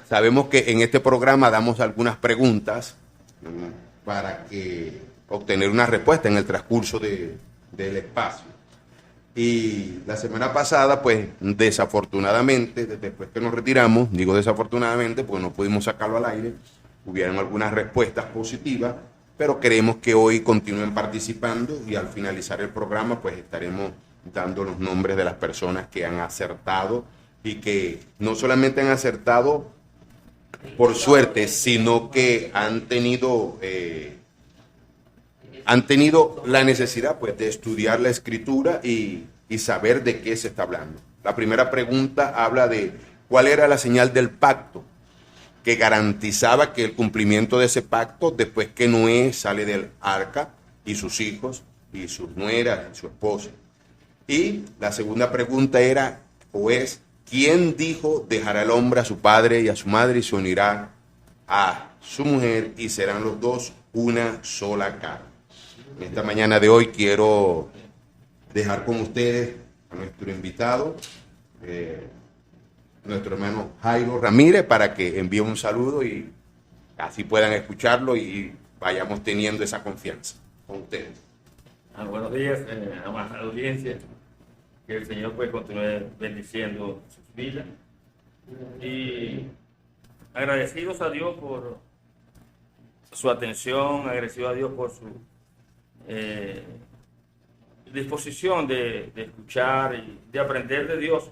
Sabemos que en este programa damos algunas preguntas para que obtener una respuesta en el transcurso del espacio. Y la semana pasada, pues desafortunadamente, después que nos retiramos, digo desafortunadamente, pues no pudimos sacarlo al aire, hubieron algunas respuestas positivas, pero queremos que hoy continúen participando y al finalizar el programa, pues estaremos dando los nombres de las personas que han acertado y que no solamente han acertado por suerte, sino que han tenido la necesidad pues, de estudiar la escritura y saber de qué se está hablando. La primera pregunta habla de cuál era la señal del pacto que garantizaba que el cumplimiento de ese pacto después que Noé sale del arca y sus hijos y sus nueras y su esposa. Y la segunda pregunta era o es ¿quién dijo dejará el hombre a su padre y a su madre y se unirá a su mujer y serán los dos una sola carne? En esta mañana de hoy quiero dejar con ustedes a nuestro invitado, nuestro hermano Jairo Ramírez, para que envíe un saludo y así puedan escucharlo y vayamos teniendo esa confianza con ustedes. Buenos días a la audiencia, que el Señor pues continúe bendiciendo sus vidas y agradecidos a Dios por su atención, agradecidos a Dios por su disposición de escuchar y de aprender de Dios,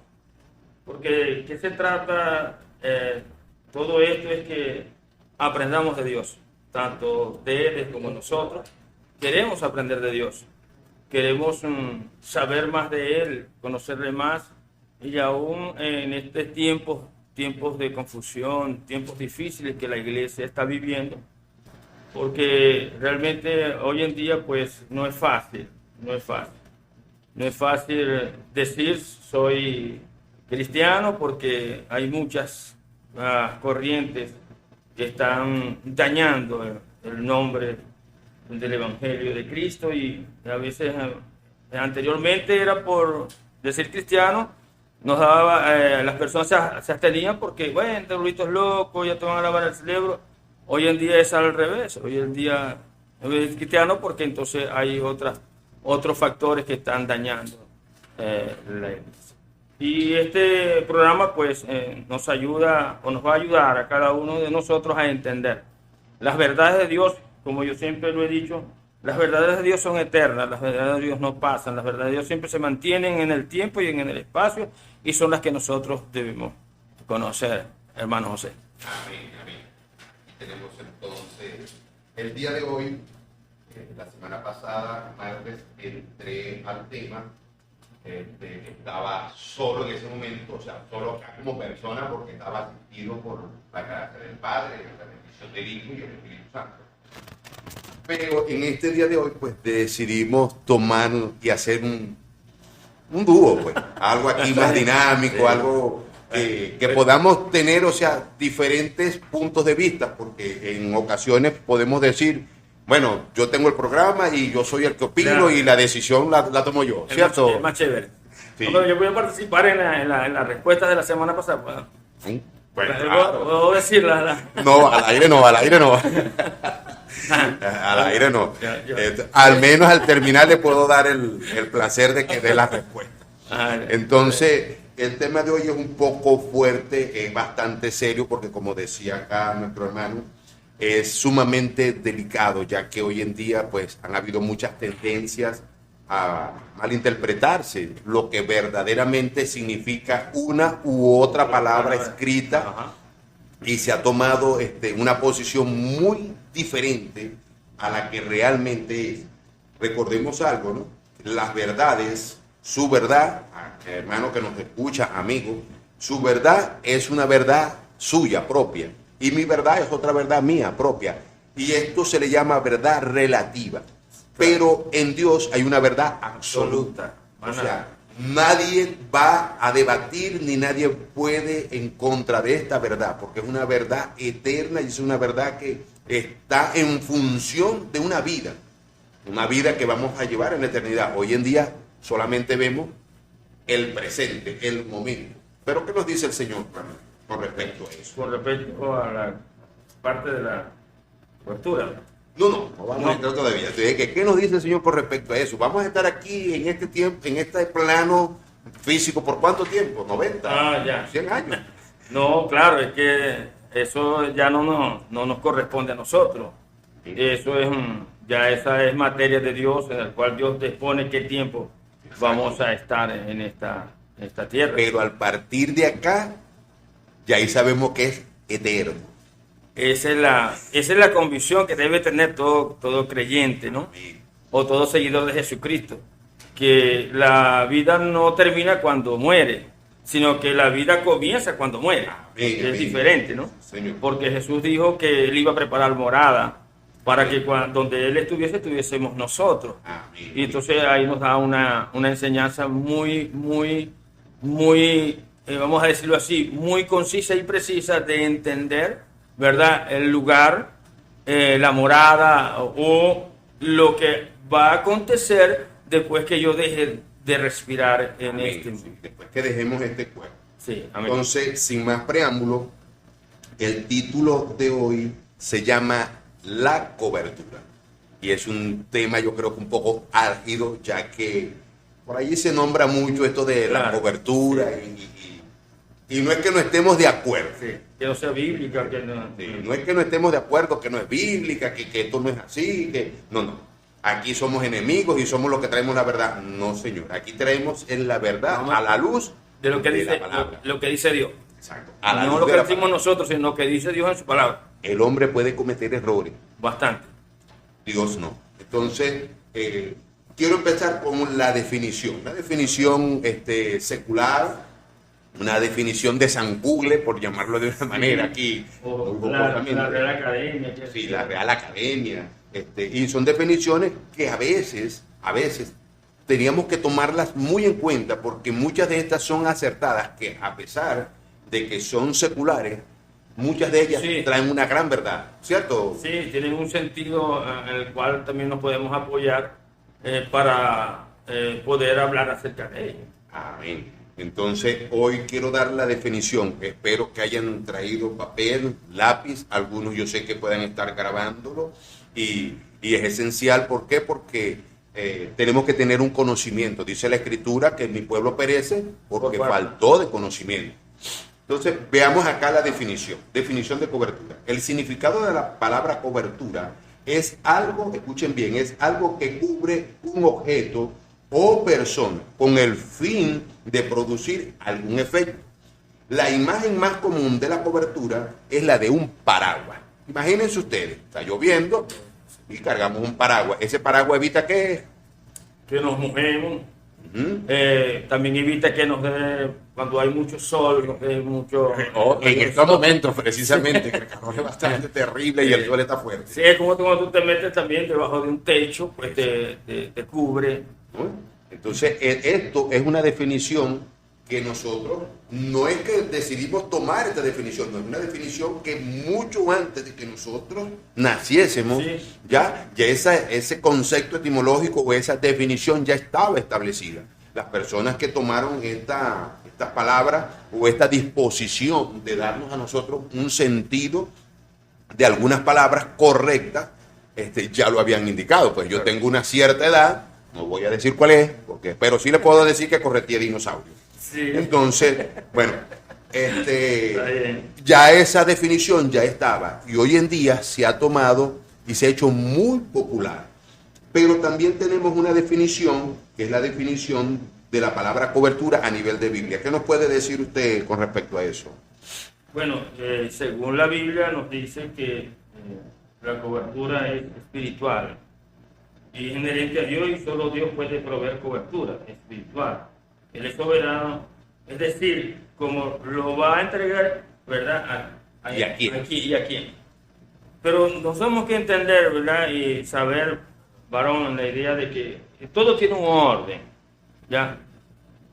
porque ¿qué se trata? Todo esto es que aprendamos de Dios, tanto ustedes como nosotros. Queremos aprender de Dios, queremos saber más de Él, conocerle más, y aún en estos tiempos de confusión, tiempos difíciles que la iglesia está viviendo, porque realmente hoy en día pues no es fácil decir soy cristiano, porque hay muchas corrientes que están dañando el nombre del Evangelio de Cristo, y a veces anteriormente era por decir cristiano, nos daba, las personas se abstenían porque, bueno, este burrito es loco, ya te van a lavar el cerebro. Hoy en día es al revés, hoy en día es cristiano porque entonces hay otros factores que están dañando la iglesia. Y este programa pues nos ayuda o nos va a ayudar a cada uno de nosotros a entender las verdades de Dios. Como yo siempre lo he dicho, las verdades de Dios son eternas, las verdades de Dios no pasan, las verdades de Dios siempre se mantienen en el tiempo y en el espacio, y son las que nosotros debemos conocer, hermano José. Amén, amén. Tenemos entonces el día de hoy, la semana pasada, martes, entré al tema, estaba solo en ese momento, o sea, solo acá como persona, porque estaba asistido por la gracia del Padre, la bendición del Hijo y el Espíritu Santo. Pero en este día de hoy, pues decidimos tomar y hacer un dúo, pues, algo aquí más dinámico, algo que podamos tener, o sea, diferentes puntos de vista, porque en ocasiones podemos decir, bueno, yo tengo el programa y yo soy el que opino, claro, y la decisión la tomo yo, ¿cierto? Es más chévere. Sí. No, pero yo voy a participar en la respuesta de la semana pasada. Bueno, claro. ¿Puedo decirla? No, al aire no. Al aire no. Al menos al terminar le puedo dar el placer de que dé la respuesta. Entonces, el tema de hoy es un poco fuerte, es bastante serio, porque como decía acá nuestro hermano, es sumamente delicado, ya que hoy en día pues han habido muchas tendencias a malinterpretarse lo que verdaderamente significa una u otra palabra escrita. Ajá. Y se ha tomado una posición muy diferente a la que realmente es. Recordemos algo, ¿no? Las verdades, su verdad, hermano que nos escucha, amigo, su verdad es una verdad suya propia y mi verdad es otra verdad mía propia, y esto se le llama verdad relativa, pero en Dios hay una verdad absoluta. O sea, nadie va a debatir ni nadie puede en contra de esta verdad, porque es una verdad eterna y es una verdad que está en función de una vida que vamos a llevar en la eternidad. Hoy en día solamente vemos el presente, el momento. Pero ¿qué nos dice el Señor? con respecto a eso. Con respecto a la parte de la cobertura. No vamos a entrar todavía. Entonces, ¿qué nos dice el Señor con respecto a eso? Vamos a estar aquí en este tiempo, en este plano físico, ¿por cuánto tiempo? 90, ya. 100 años. No, claro, es que eso ya no nos corresponde a nosotros. Sí. Eso es ya esa es materia de Dios, en el cual Dios dispone qué tiempo vamos a estar en esta tierra. Pero al partir de acá, ya ahí sabemos que es eterno. Esa es la convicción que debe tener todo creyente, ¿no? O todo seguidor de Jesucristo. Que la vida no termina cuando muere, sino que la vida comienza cuando muere. Es diferente, ¿no? Señor. Porque Jesús dijo que Él iba a preparar morada para que donde Él estuviésemos nosotros. Y entonces ahí nos da una enseñanza muy, vamos a decirlo así, muy concisa y precisa de entender, ¿verdad?, el lugar, la morada o lo que va a acontecer después que yo deje de respirar en este mundo. Después que dejemos este cuerpo. Sí, amén. Entonces, sin más preámbulo, el título de hoy se llama La cobertura. Y es un tema, yo creo que un poco álgido, ya que por allí se nombra mucho esto de la cobertura. Sí. Y no es que no estemos de acuerdo. Sí, que no sea bíblica, que no. Sí, no es que no estemos de acuerdo, que no es bíblica, que esto no es así, que no. Aquí somos enemigos y somos los que traemos la verdad. No, señor. Aquí traemos la verdad a la luz de lo que dice la palabra. Lo que dice Dios. Exacto. No lo que decimos nosotros, sino lo que dice Dios en su palabra. El hombre puede cometer errores. Bastante. Dios no. Entonces, quiero empezar con la definición. Una definición secular, una definición de San Google, por llamarlo de una manera aquí. La Real Academia. Sí, la Real Academia. Y son definiciones que a veces teníamos que tomarlas muy en cuenta, porque muchas de estas son acertadas, que a pesar de que son seculares, muchas de ellas traen una gran verdad, ¿cierto? Sí, tienen un sentido en el cual también nos podemos apoyar para poder hablar acerca de ello. Amén. Entonces, hoy quiero dar la definición. Espero que hayan traído papel, lápiz. Algunos yo sé que puedan estar grabándolo. Y es esencial. ¿Por qué? Porque tenemos que tener un conocimiento. Dice la Escritura que mi pueblo perece porque faltó de conocimiento. Entonces, veamos acá la definición. Definición de cobertura. El significado de la palabra cobertura es algo, escuchen bien, es algo que cubre un objeto o persona con el fin de producir algún efecto. La imagen más común de la cobertura es la de un paraguas. Imagínense ustedes, está lloviendo y cargamos un paraguas. ¿Ese paraguas evita qué? Que nos mojemos. También evita que nos dé, cuando hay mucho sol, mucho... en estos momentos, precisamente, que el calor es bastante terrible y el sol está fuerte. Sí, es como cuando tú te metes también debajo de un techo, pues te cubre. Entonces, esto es una definición que nosotros, no es que decidimos tomar esta definición, no es una definición que mucho antes de que nosotros naciésemos, ya ese concepto etimológico o esa definición ya estaba establecida. Las personas que tomaron estas palabras o esta disposición de darnos a nosotros un sentido de algunas palabras correctas, ya lo habían indicado. Pues yo tengo una cierta edad, no voy a decir cuál es, pero sí le puedo decir que corretí dinosaurio. Sí. Entonces, bueno, ya esa definición ya estaba y hoy en día se ha tomado y se ha hecho muy popular. Pero también tenemos una definición, que es la definición de la palabra cobertura a nivel de Biblia. ¿Qué nos puede decir usted con respecto a eso? Bueno, según la Biblia nos dice que la cobertura es espiritual y es inherente a Dios, y solo Dios puede proveer cobertura espiritual. Él es soberano, es decir, como lo va a entregar, ¿verdad? ¿Y a quién? Aquí y a quién. Pero nos tenemos que entender, ¿verdad? Y saber, varón, la idea de que todo tiene un orden, ¿ya?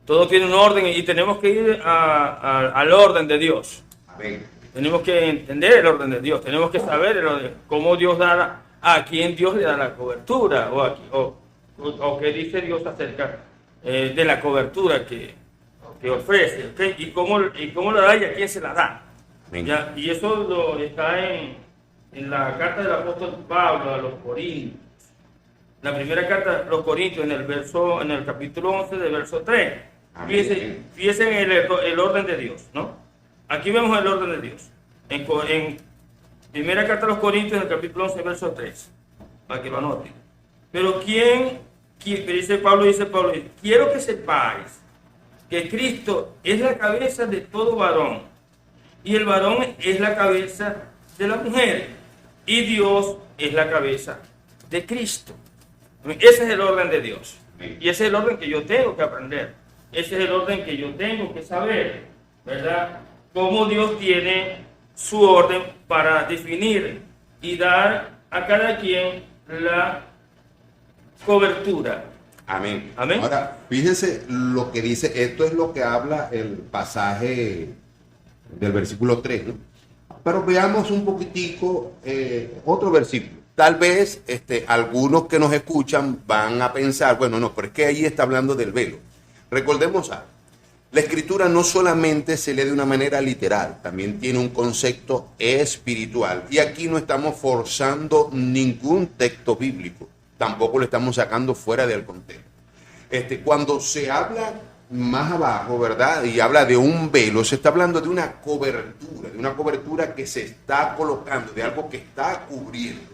Todo tiene un orden y tenemos que ir al orden de Dios. Amén. Tenemos que entender el orden de Dios, tenemos que saber cómo Dios da, a quién Dios le da la cobertura, o qué dice Dios acerca de la cobertura que ofrece, ¿okay? y cómo la da y a quién se la da. ¿Ya? Y eso está en la carta del apóstol Pablo a los Corintios. La primera carta a los Corintios, en el capítulo 11, del verso 3. Fíjense en el orden de Dios, ¿no? Aquí vemos el orden de Dios. En primera carta a los Corintios, en el capítulo 11, verso 3. Para que lo anoten. Pero dice Pablo, quiero que sepáis que Cristo es la cabeza de todo varón, y el varón es la cabeza de la mujer, y Dios es la cabeza de Cristo. Ese es el orden de Dios. Y ese es el orden que yo tengo que aprender. Ese es el orden que yo tengo que saber, ¿verdad? Cómo Dios tiene su orden para definir y dar a cada quien la cobertura. Amén. Amén. Ahora, fíjense lo que dice, esto es lo que habla el pasaje del versículo 3, ¿no? Pero veamos un poquitico otro versículo. Tal vez algunos que nos escuchan van a pensar, bueno, no, pero es que ahí está hablando del velo. Recordemos algo. La escritura no solamente se lee de una manera literal, también tiene un concepto espiritual. Y aquí no estamos forzando ningún texto bíblico, tampoco lo estamos sacando fuera del contexto. Cuando se habla más abajo, ¿verdad? Y habla de un velo, se está hablando de una cobertura que se está colocando, de algo que está cubriendo,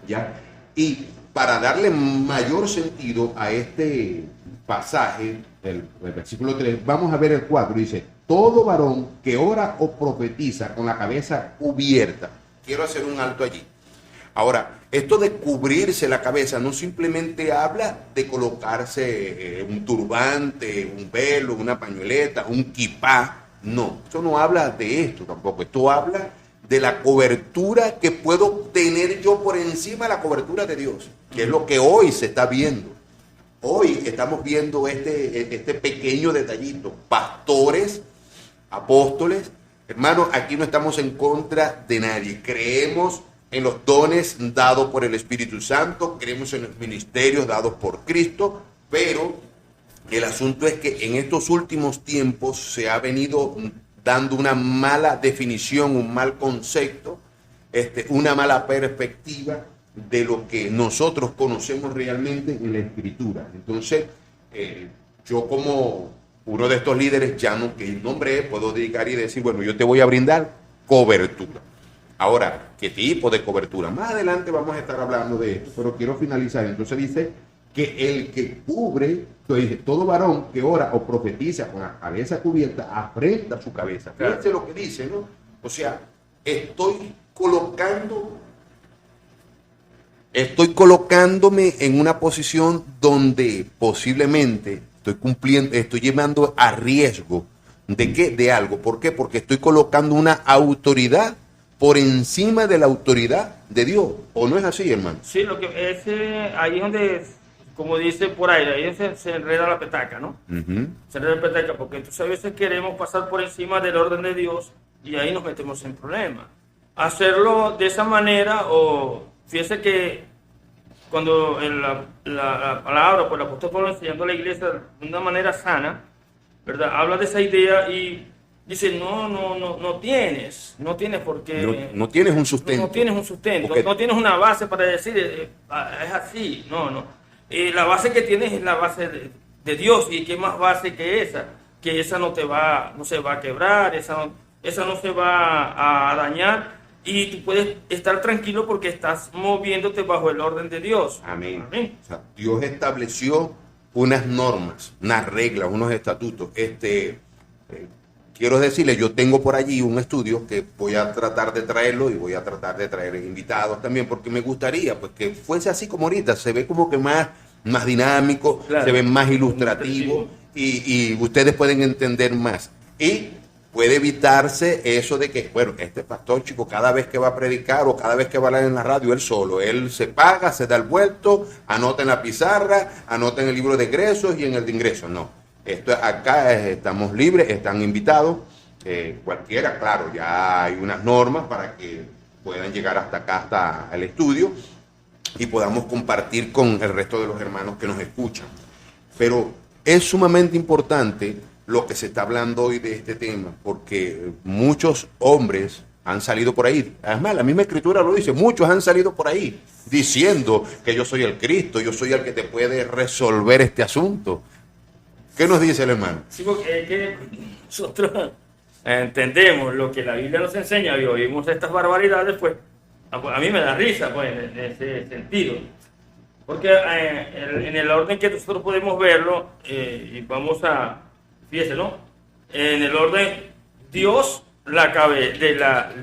¿ya? Y para darle mayor sentido a este pasaje, el versículo 3, vamos a ver el 4, dice, todo varón que ora o profetiza con la cabeza cubierta. Quiero hacer un alto allí. Ahora, esto de cubrirse la cabeza no simplemente habla de colocarse un turbante, un velo, una pañoleta, un kipá. No, esto no habla de esto tampoco. Esto habla de la cobertura que puedo tener yo por encima de la cobertura de Dios, que es lo que hoy se está viendo. Hoy estamos viendo este pequeño detallito. Pastores, apóstoles, hermanos, aquí no estamos en contra de nadie. Creemos en los dones dados por el Espíritu Santo, creemos en los ministerios dados por Cristo, pero el asunto es que en estos últimos tiempos se ha venido dando una mala definición, un mal concepto, una mala perspectiva de lo que nosotros conocemos realmente en la Escritura. Entonces, yo como uno de estos líderes, ya no que nombré, puedo dedicar y decir, bueno, yo te voy a brindar cobertura. Ahora, ¿qué tipo de cobertura? Más adelante vamos a estar hablando de esto, pero quiero finalizar. Entonces dice que el que cubre, entonces todo varón que ora o profetiza con la cabeza cubierta, afrenta su cabeza. Fíjense lo que dice, ¿no? O sea, estoy colocándome en una posición donde posiblemente estoy llevando a riesgo ¿de qué? De algo. ¿Por qué? Porque estoy colocando una autoridad por encima de la autoridad de Dios. ¿O no es así, hermano? Sí, ahí es donde, como dice por ahí se enreda la petaca, ¿no? Se enreda la petaca, porque entonces a veces queremos pasar por encima del orden de Dios y ahí nos metemos en problemas. Hacerlo de esa manera, o fíjese que cuando en la palabra, pues el apóstol Pablo enseñando a la iglesia de una manera sana, ¿verdad? Habla de esa idea y dice, no tienes porque... No tienes un sustento. No tienes un sustento, porque no tienes una base para decir, es así, no. La base que tienes es la base de Dios, y qué más base que esa no se va a quebrar, esa no se va a dañar, y tú puedes estar tranquilo porque estás moviéndote bajo el orden de Dios. Amén. O sea, Dios estableció unas normas, unas reglas, unos estatutos. Quiero decirle, yo tengo por allí un estudio que voy a tratar de traerlo y voy a tratar de traer invitados también, porque me gustaría pues que fuese así como ahorita, se ve como que más dinámico, claro, se ve más ilustrativo y ustedes pueden entender más. Y puede evitarse eso de que, bueno, este pastor chico cada vez que va a predicar o cada vez que va a hablar en la radio, él se paga, se da el vuelto, anota en la pizarra, anota en el libro de egresos y en el de ingresos. No, acá estamos libres, están invitados, cualquiera, claro, ya hay unas normas para que puedan llegar hasta acá, hasta el estudio y podamos compartir con el resto de los hermanos que nos escuchan. Pero es sumamente importante lo que se está hablando hoy de este tema, porque muchos hombres han salido por ahí. Además, la misma escritura lo dice, muchos han salido por ahí diciendo que yo soy el Cristo, yo soy el que te puede resolver este asunto. ¿Qué nos dice el hermano? Sí, porque es que nosotros entendemos lo que la Biblia nos enseña y oímos estas barbaridades, pues a mí me da risa, pues, en ese sentido. Porque en el orden que nosotros podemos verlo, y vamos a, fíjese, ¿no? En el orden, Dios,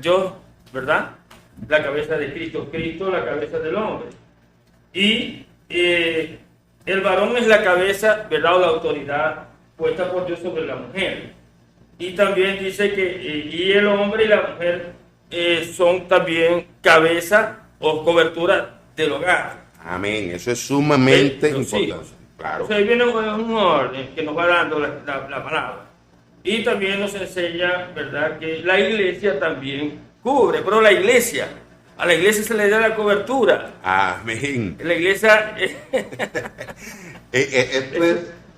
Dios, ¿verdad? La cabeza de Cristo, Cristo, la cabeza del hombre. Y el varón es la cabeza, ¿verdad? O la autoridad puesta por Dios sobre la mujer. Y también dice que y el hombre y la mujer son también cabeza o cobertura del hogar. Amén, eso es sumamente importante. Sí. Claro. O sea, ahí viene un orden que nos va dando la palabra. Y también nos enseña, ¿verdad?, que la iglesia también cubre, pero a la iglesia se le da la cobertura. Amén. La iglesia...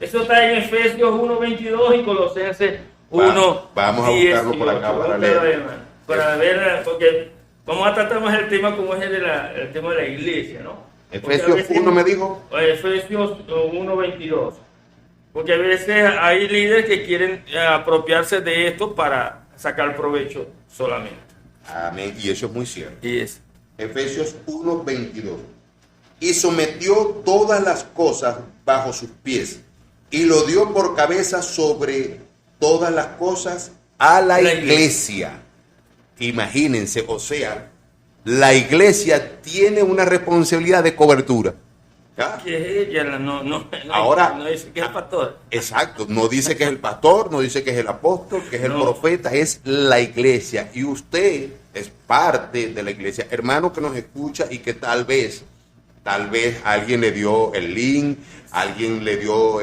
Eso está en Efesios 1:22 y Colosenses 1:10. Vamos a buscarlo por acá para leer. Para ver, porque vamos a tratar más el tema como es el tema de la iglesia, ¿no? Efesios 1 me dijo. Efesios 1:22. Porque a veces hay líderes que quieren apropiarse de esto para sacar provecho solamente. Amén, y eso es muy cierto. Y es. Efesios 1:22. Y sometió todas las cosas bajo sus pies, y lo dio por cabeza sobre todas las cosas a la iglesia. Imagínense, o sea, la iglesia tiene una responsabilidad de cobertura. ¿Ya? Que ella Ahora, no dice que es el pastor. Exacto, no dice que es el pastor, no dice que es el apóstol, que es el profeta, es la iglesia. Y usted es parte de la iglesia. Hermano que nos escucha y que tal vez alguien le dio el link, alguien le dio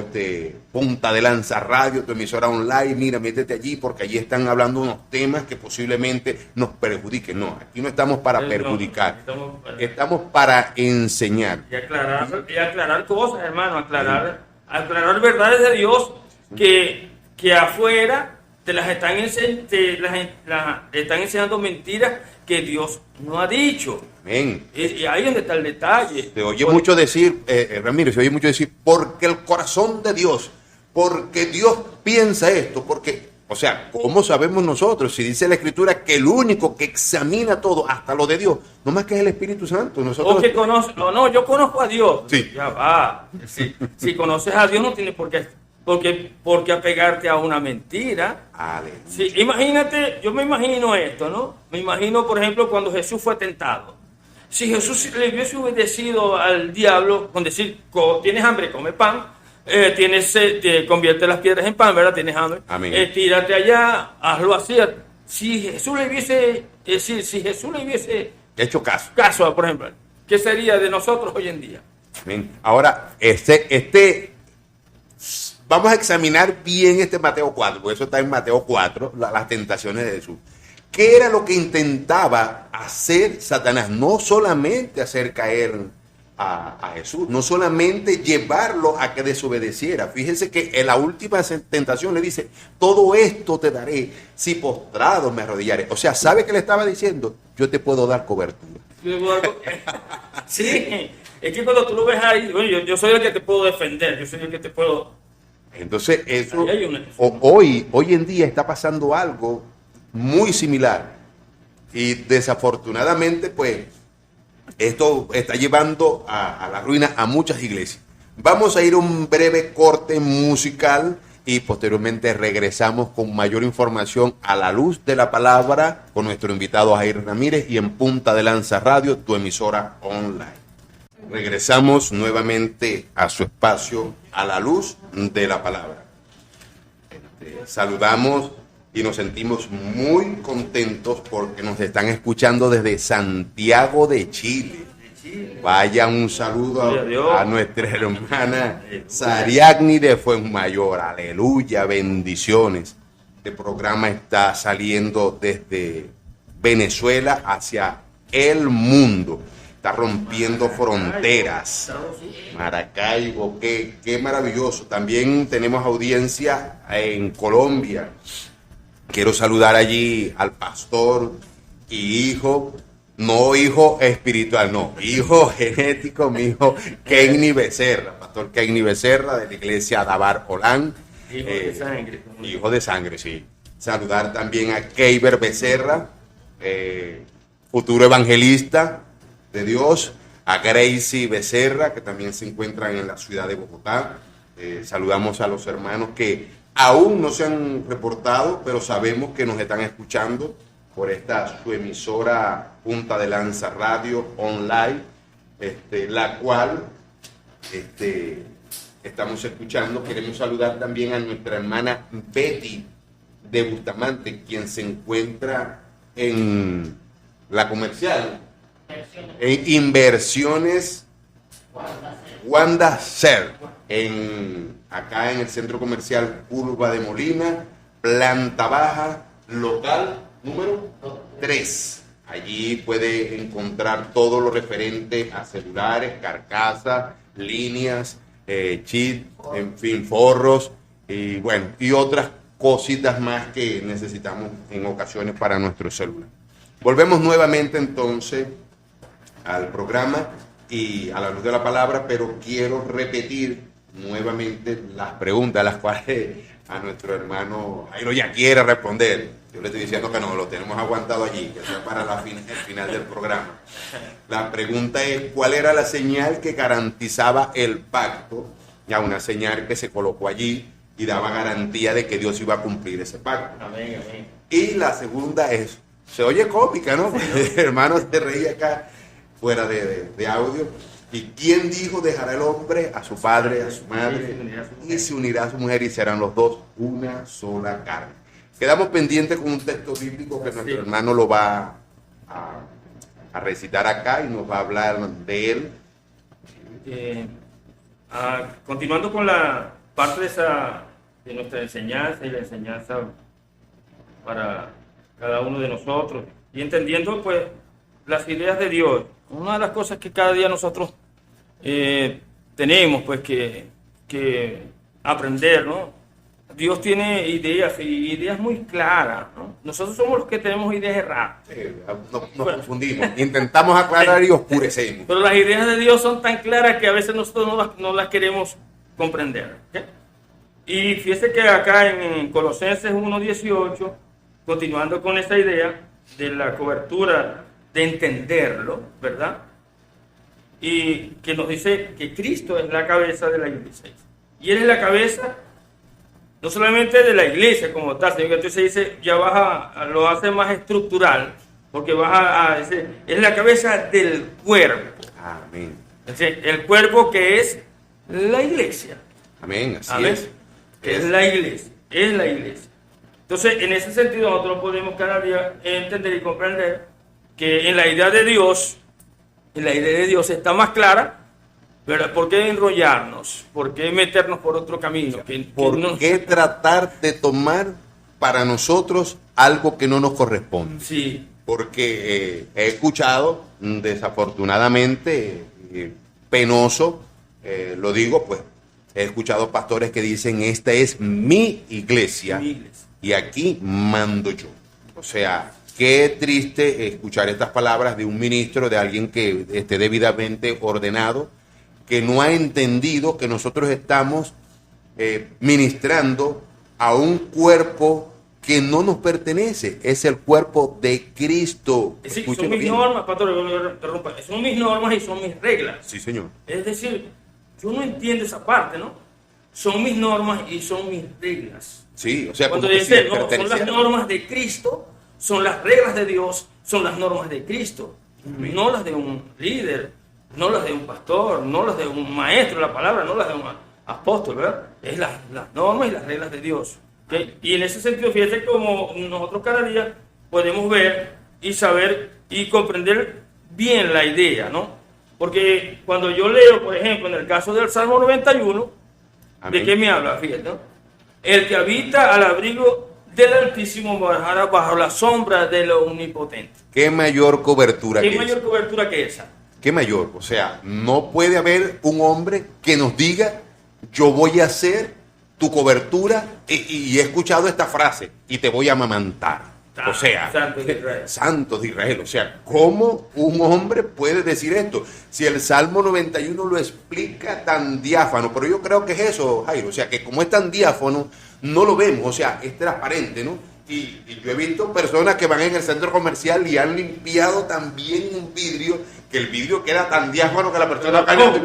Punta de Lanza Radio, tu emisora online, mira, métete allí porque allí están hablando unos temas que posiblemente nos perjudiquen. No, aquí no estamos para perjudicar, estamos para enseñar. Y aclarar cosas, hermano, aclarar verdades de Dios que afuera te las están enseñando mentiras que Dios no ha dicho. Amén. Y ahí es donde está el detalle. Se oye mucho decir, Ramiro, se oye mucho decir, porque el corazón de Dios, porque Dios piensa esto, porque, o sea, ¿cómo sabemos nosotros? Si dice la Escritura que el único que examina todo, hasta lo de Dios, no más que es el Espíritu Santo. Nosotros... O que conoce, yo conozco a Dios. Sí. Ya va. Si conoces a Dios no tienes por qué apegarte a una mentira. Sí, imagínate, yo me imagino esto, ¿no? Me imagino, por ejemplo, cuando Jesús fue tentado. Si Jesús le hubiese obedecido al diablo con decir, tienes hambre, come pan, tienes sed, convierte las piedras en pan, ¿verdad? Tienes hambre, tírate allá, hazlo así. Si Jesús le hubiese hecho caso, por ejemplo, ¿qué sería de nosotros hoy en día? Amén. Ahora, vamos a examinar bien Mateo 4, porque eso está en Mateo 4, las tentaciones de Jesús. ¿Qué era lo que intentaba hacer Satanás? No solamente hacer caer a Jesús, no solamente llevarlo a que desobedeciera. Fíjense que en la última tentación le dice, todo esto te daré si postrado me arrodillaré. O sea, ¿sabe qué le estaba diciendo? Yo te puedo dar cobertura. Sí, es que cuando tú lo ves ahí, bueno, yo soy el que te puedo defender, yo soy el que te puedo... Entonces, eso hoy en día está pasando algo muy similar y desafortunadamente pues esto está llevando a la ruina a muchas iglesias. Vamos a ir a un breve corte musical y posteriormente regresamos con mayor información a la luz de la palabra con nuestro invitado Jair Ramírez y en Punta de Lanza Radio, tu emisora online. Regresamos nuevamente a su espacio a la luz de la palabra. Saludamos y nos sentimos muy contentos porque nos están escuchando desde Santiago de Chile. Vaya un saludo a nuestra hermana Sariagni de Fuenmayor. Aleluya, bendiciones. Este programa está saliendo desde Venezuela hacia el mundo. está rompiendo fronteras. Maracaibo, qué maravilloso. También tenemos audiencia en Colombia. Quiero saludar allí al pastor y hijo, no hijo espiritual, no, hijo genético, mi hijo Kenny Becerra, pastor Kenny Becerra de la iglesia Dabar Olán. Hijo de sangre. Hijo de sangre, sí. Saludar también a Keiber Becerra, futuro evangelista de Dios, a Gracie Becerra, que también se encuentran en la ciudad de Bogotá. Saludamos a los hermanos que aún no se han reportado, pero sabemos que nos están escuchando por esta su emisora Punta de Lanza Radio Online, la cual estamos escuchando. Queremos saludar también a nuestra hermana Betty de Bustamante, quien se encuentra en la comercial, en Inversiones Wanda Ser, acá en el centro comercial Curva de Molina, planta baja, local número 3. Allí puede encontrar todo lo referente a celulares, carcasas, líneas, chip, en fin, forros y bueno, y otras cositas más que necesitamos en ocasiones para nuestro celular. Volvemos nuevamente entonces al programa y a la luz de la palabra, pero quiero repetir nuevamente las preguntas, las cuales a nuestro hermano Jairo ya quiere responder. Yo le estoy diciendo que no, lo tenemos aguantado allí, que sea para el final del programa. La pregunta es, ¿cuál era la señal que garantizaba el pacto? Ya una señal que se colocó allí y daba garantía de que Dios iba a cumplir ese pacto. Amén, amén. Y la segunda es, se oye cómica, ¿no? El hermano se reía acá fuera de audio. ¿Y quién dijo dejará el hombre a su padre, a su madre, y se unirá a su mujer y serán los dos una sola carne? Quedamos pendientes con un texto bíblico que nuestro hermano lo va a recitar acá y nos va a hablar de él. Continuando con la parte de nuestra enseñanza y la enseñanza para cada uno de nosotros y entendiendo pues las ideas de Dios. Una de las cosas que cada día nosotros tenemos pues que aprender, ¿no? Dios tiene ideas y ideas muy claras, ¿no? Nosotros somos los que tenemos ideas erradas. Nos confundimos, intentamos aclarar y oscurecemos. Pero las ideas de Dios son tan claras que a veces nosotros no las queremos comprender, ¿okay? Y fíjese que acá en Colosenses 1:18, continuando con esa idea de la cobertura de entenderlo, ¿verdad? Y que nos dice que Cristo es la cabeza de la iglesia. Y Él es la cabeza no solamente de la iglesia como tal, sino que entonces dice, ya lo hace más estructural, porque es la cabeza del cuerpo. Amén. El cuerpo que es la iglesia. Amén, así Amén. es la iglesia, es la iglesia. Entonces, en ese sentido, nosotros podemos cada día entender y comprender que en la idea de Dios está más clara, ¿verdad? ¿Por qué enrollarnos? ¿Por qué meternos por otro camino? ¿Por qué tratar de tomar para nosotros algo que no nos corresponde? Sí. Porque he escuchado, desafortunadamente, penoso, lo digo, pues, he escuchado pastores que dicen, esta es mi iglesia y aquí mando yo. O sea, qué triste escuchar estas palabras de un ministro, de alguien que esté debidamente ordenado, que no ha entendido que nosotros estamos ministrando a un cuerpo que no nos pertenece, es el cuerpo de Cristo. Sí, son mis normas, pastor, son mis normas y son mis reglas. Sí, señor. Es decir, yo no entiendo esa parte, ¿no? Son mis normas y son mis reglas. Sí, o sea, cuando dice, no, son las normas de Cristo, son las reglas de Dios, son las normas de Cristo, no las de un líder, no las de un pastor, no las de un maestro de la palabra, no las de un apóstol, ¿verdad? Es las normas y las reglas de Dios. ¿Okay? Y en ese sentido, fíjate como nosotros cada día podemos ver y saber y comprender bien la idea, ¿no? Porque cuando yo leo, por ejemplo, en el caso del Salmo 91, amén, ¿de qué me habla? Fíjate, ¿no? El que habita al abrigo del Altísimo morará bajo la sombra de lo Omnipotente. ¿Qué mayor cobertura que esa? ¿qué mayor? O sea, no puede haber un hombre que nos diga, yo voy a ser tu cobertura, y he escuchado esta frase, y te voy a amamantar. O sea, santos de Israel. O sea, ¿cómo un hombre puede decir esto? Si el Salmo 91 lo explica tan diáfano, pero yo creo que es eso, Jairo. O sea, que como es tan diáfano, no lo vemos. O sea, es transparente, ¿no? Y yo he visto personas que van en el centro comercial y han limpiado también un vidrio, que el vidrio queda tan diáfano que la persona cae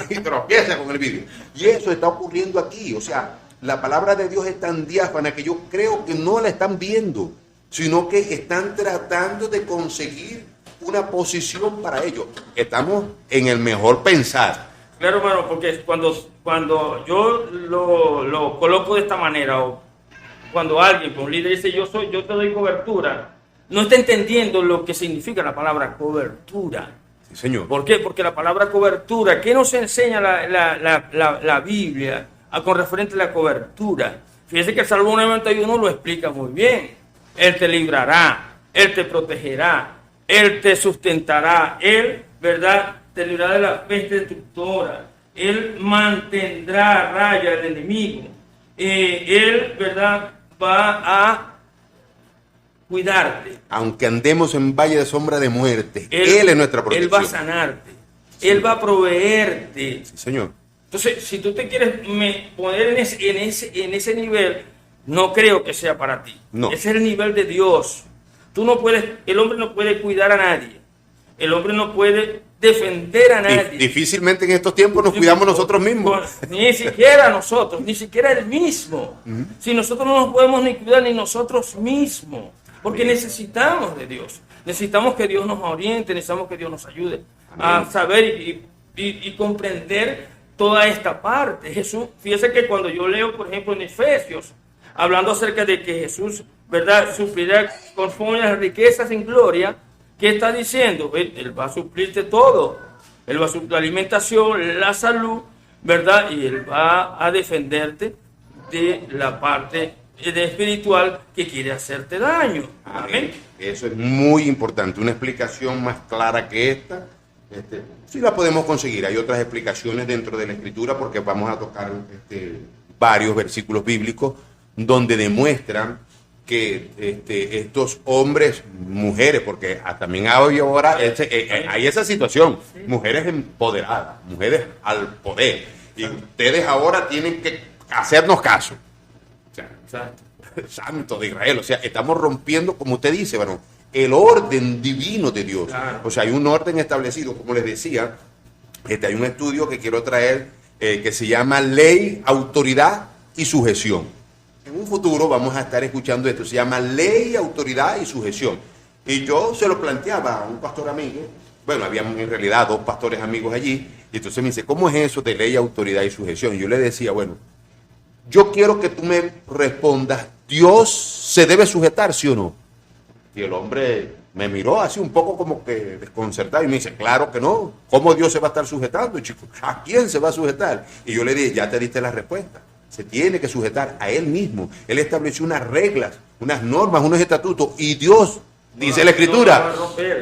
y tropieza con el vidrio. Y eso está ocurriendo aquí. O sea, la palabra de Dios es tan diáfana que yo creo que no la están viendo, sino que están tratando de conseguir una posición para ellos. Estamos en el mejor pensar. Claro, hermano, porque cuando yo lo coloco de esta manera, o cuando alguien, un líder dice yo te doy cobertura, no está entendiendo lo que significa la palabra cobertura. Sí, señor. ¿Por qué? Porque la palabra cobertura, ¿qué nos enseña la Biblia con referente a la cobertura? Fíjese que el Salmo 91 lo explica muy bien. Él te librará, Él te protegerá, Él te sustentará, Él, ¿verdad?, te librará de la peste destructora, Él mantendrá a raya al enemigo, Él, ¿verdad?, va a cuidarte. Aunque andemos en valle de sombra de muerte, Él es nuestra protección. Él va a sanarte, sí. Él va a proveerte. Sí, señor. Entonces, si tú te quieres poner en ese nivel, no creo que sea para ti. No. Ese es el nivel de Dios. El hombre no puede cuidar a nadie. El hombre no puede defender a nadie. Difícilmente en estos tiempos nos cuidamos nosotros mismos. Ni siquiera nosotros, ni siquiera él mismo. Si nosotros no nos podemos ni cuidar ni nosotros mismos. Porque necesitamos de Dios. Necesitamos que Dios nos oriente, necesitamos que Dios nos ayude a saber y comprender toda esta parte. Jesús, fíjese que cuando yo leo, por ejemplo, en Efesios, hablando acerca de que Jesús, ¿verdad?, sufrirá conforme a las riquezas en gloria, ¿qué está diciendo? Él va a suplirte todo. Él va a suplir la alimentación, la salud, ¿verdad? Y Él va a defenderte de la parte espiritual que quiere hacerte daño. Amén. Eso es muy importante. Una explicación más clara que esta, sí la podemos conseguir. Hay otras explicaciones dentro de la Escritura, porque vamos a tocar varios versículos bíblicos donde demuestran que estos hombres, mujeres, porque también hay ahora hay esa situación, mujeres empoderadas, mujeres al poder, y ustedes ahora tienen que hacernos caso. O sea, santo de Israel, o sea, estamos rompiendo, como usted dice, bueno, el orden divino de Dios. Claro. O sea, hay un orden establecido, como les decía, hay un estudio que quiero traer que se llama Ley, Autoridad y Sujeción. En un futuro vamos a estar escuchando esto, se llama Ley, Autoridad y Sujeción. Y yo se lo planteaba a un pastor amigo, bueno, habíamos en realidad dos pastores amigos allí, y entonces me dice, ¿cómo es eso de ley, autoridad y sujeción? Y yo le decía, bueno, yo quiero que tú me respondas, ¿Dios se debe sujetar, sí o no? Y el hombre me miró así un poco como que desconcertado y me dice, claro que no, ¿cómo Dios se va a estar sujetando, chico? ¿A quién se va a sujetar? Y yo le dije, ya te diste la respuesta. Se tiene que sujetar a Él mismo. Él estableció unas reglas, unas normas, unos estatutos. Y Dios, dice la Escritura,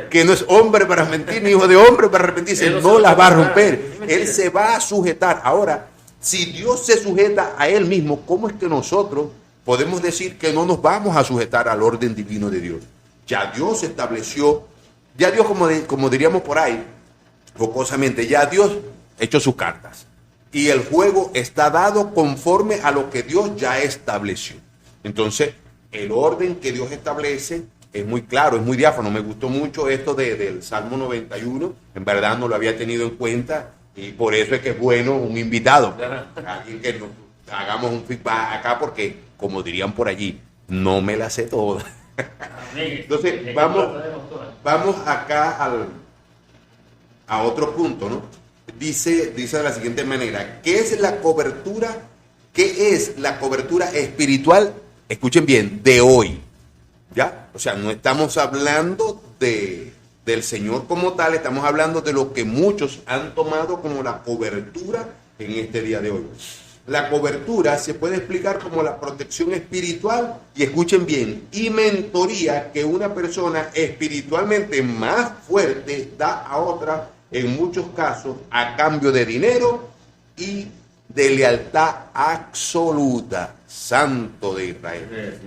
que no es hombre para mentir, ni hijo de hombre para arrepentirse. No las va a romper. Él se va a sujetar. Ahora, si Dios se sujeta a Él mismo, ¿cómo es que nosotros podemos decir que no nos vamos a sujetar al orden divino de Dios? Ya Dios estableció, ya Dios, como diríamos por ahí, jocosamente, ya Dios echó sus cartas. Y el juego está dado conforme a lo que Dios ya estableció. Entonces, el orden que Dios establece es muy claro, es muy diáfano. Me gustó mucho esto del Salmo 91. En verdad no lo había tenido en cuenta y por eso es que es bueno un invitado. Alguien que nos hagamos un feedback acá porque, como dirían por allí, no me la sé toda. Entonces, vamos acá a otro punto, ¿no? Dice de la siguiente manera, ¿qué es la cobertura? ¿Qué es la cobertura espiritual? Escuchen bien, de hoy, ¿ya? O sea, no estamos hablando del Señor como tal, estamos hablando de lo que muchos han tomado como la cobertura en este día de hoy. La cobertura se puede explicar como la protección espiritual, y escuchen bien, y mentoría que una persona espiritualmente más fuerte da a otra en muchos casos a cambio de dinero y de lealtad absoluta. Santo de Israel.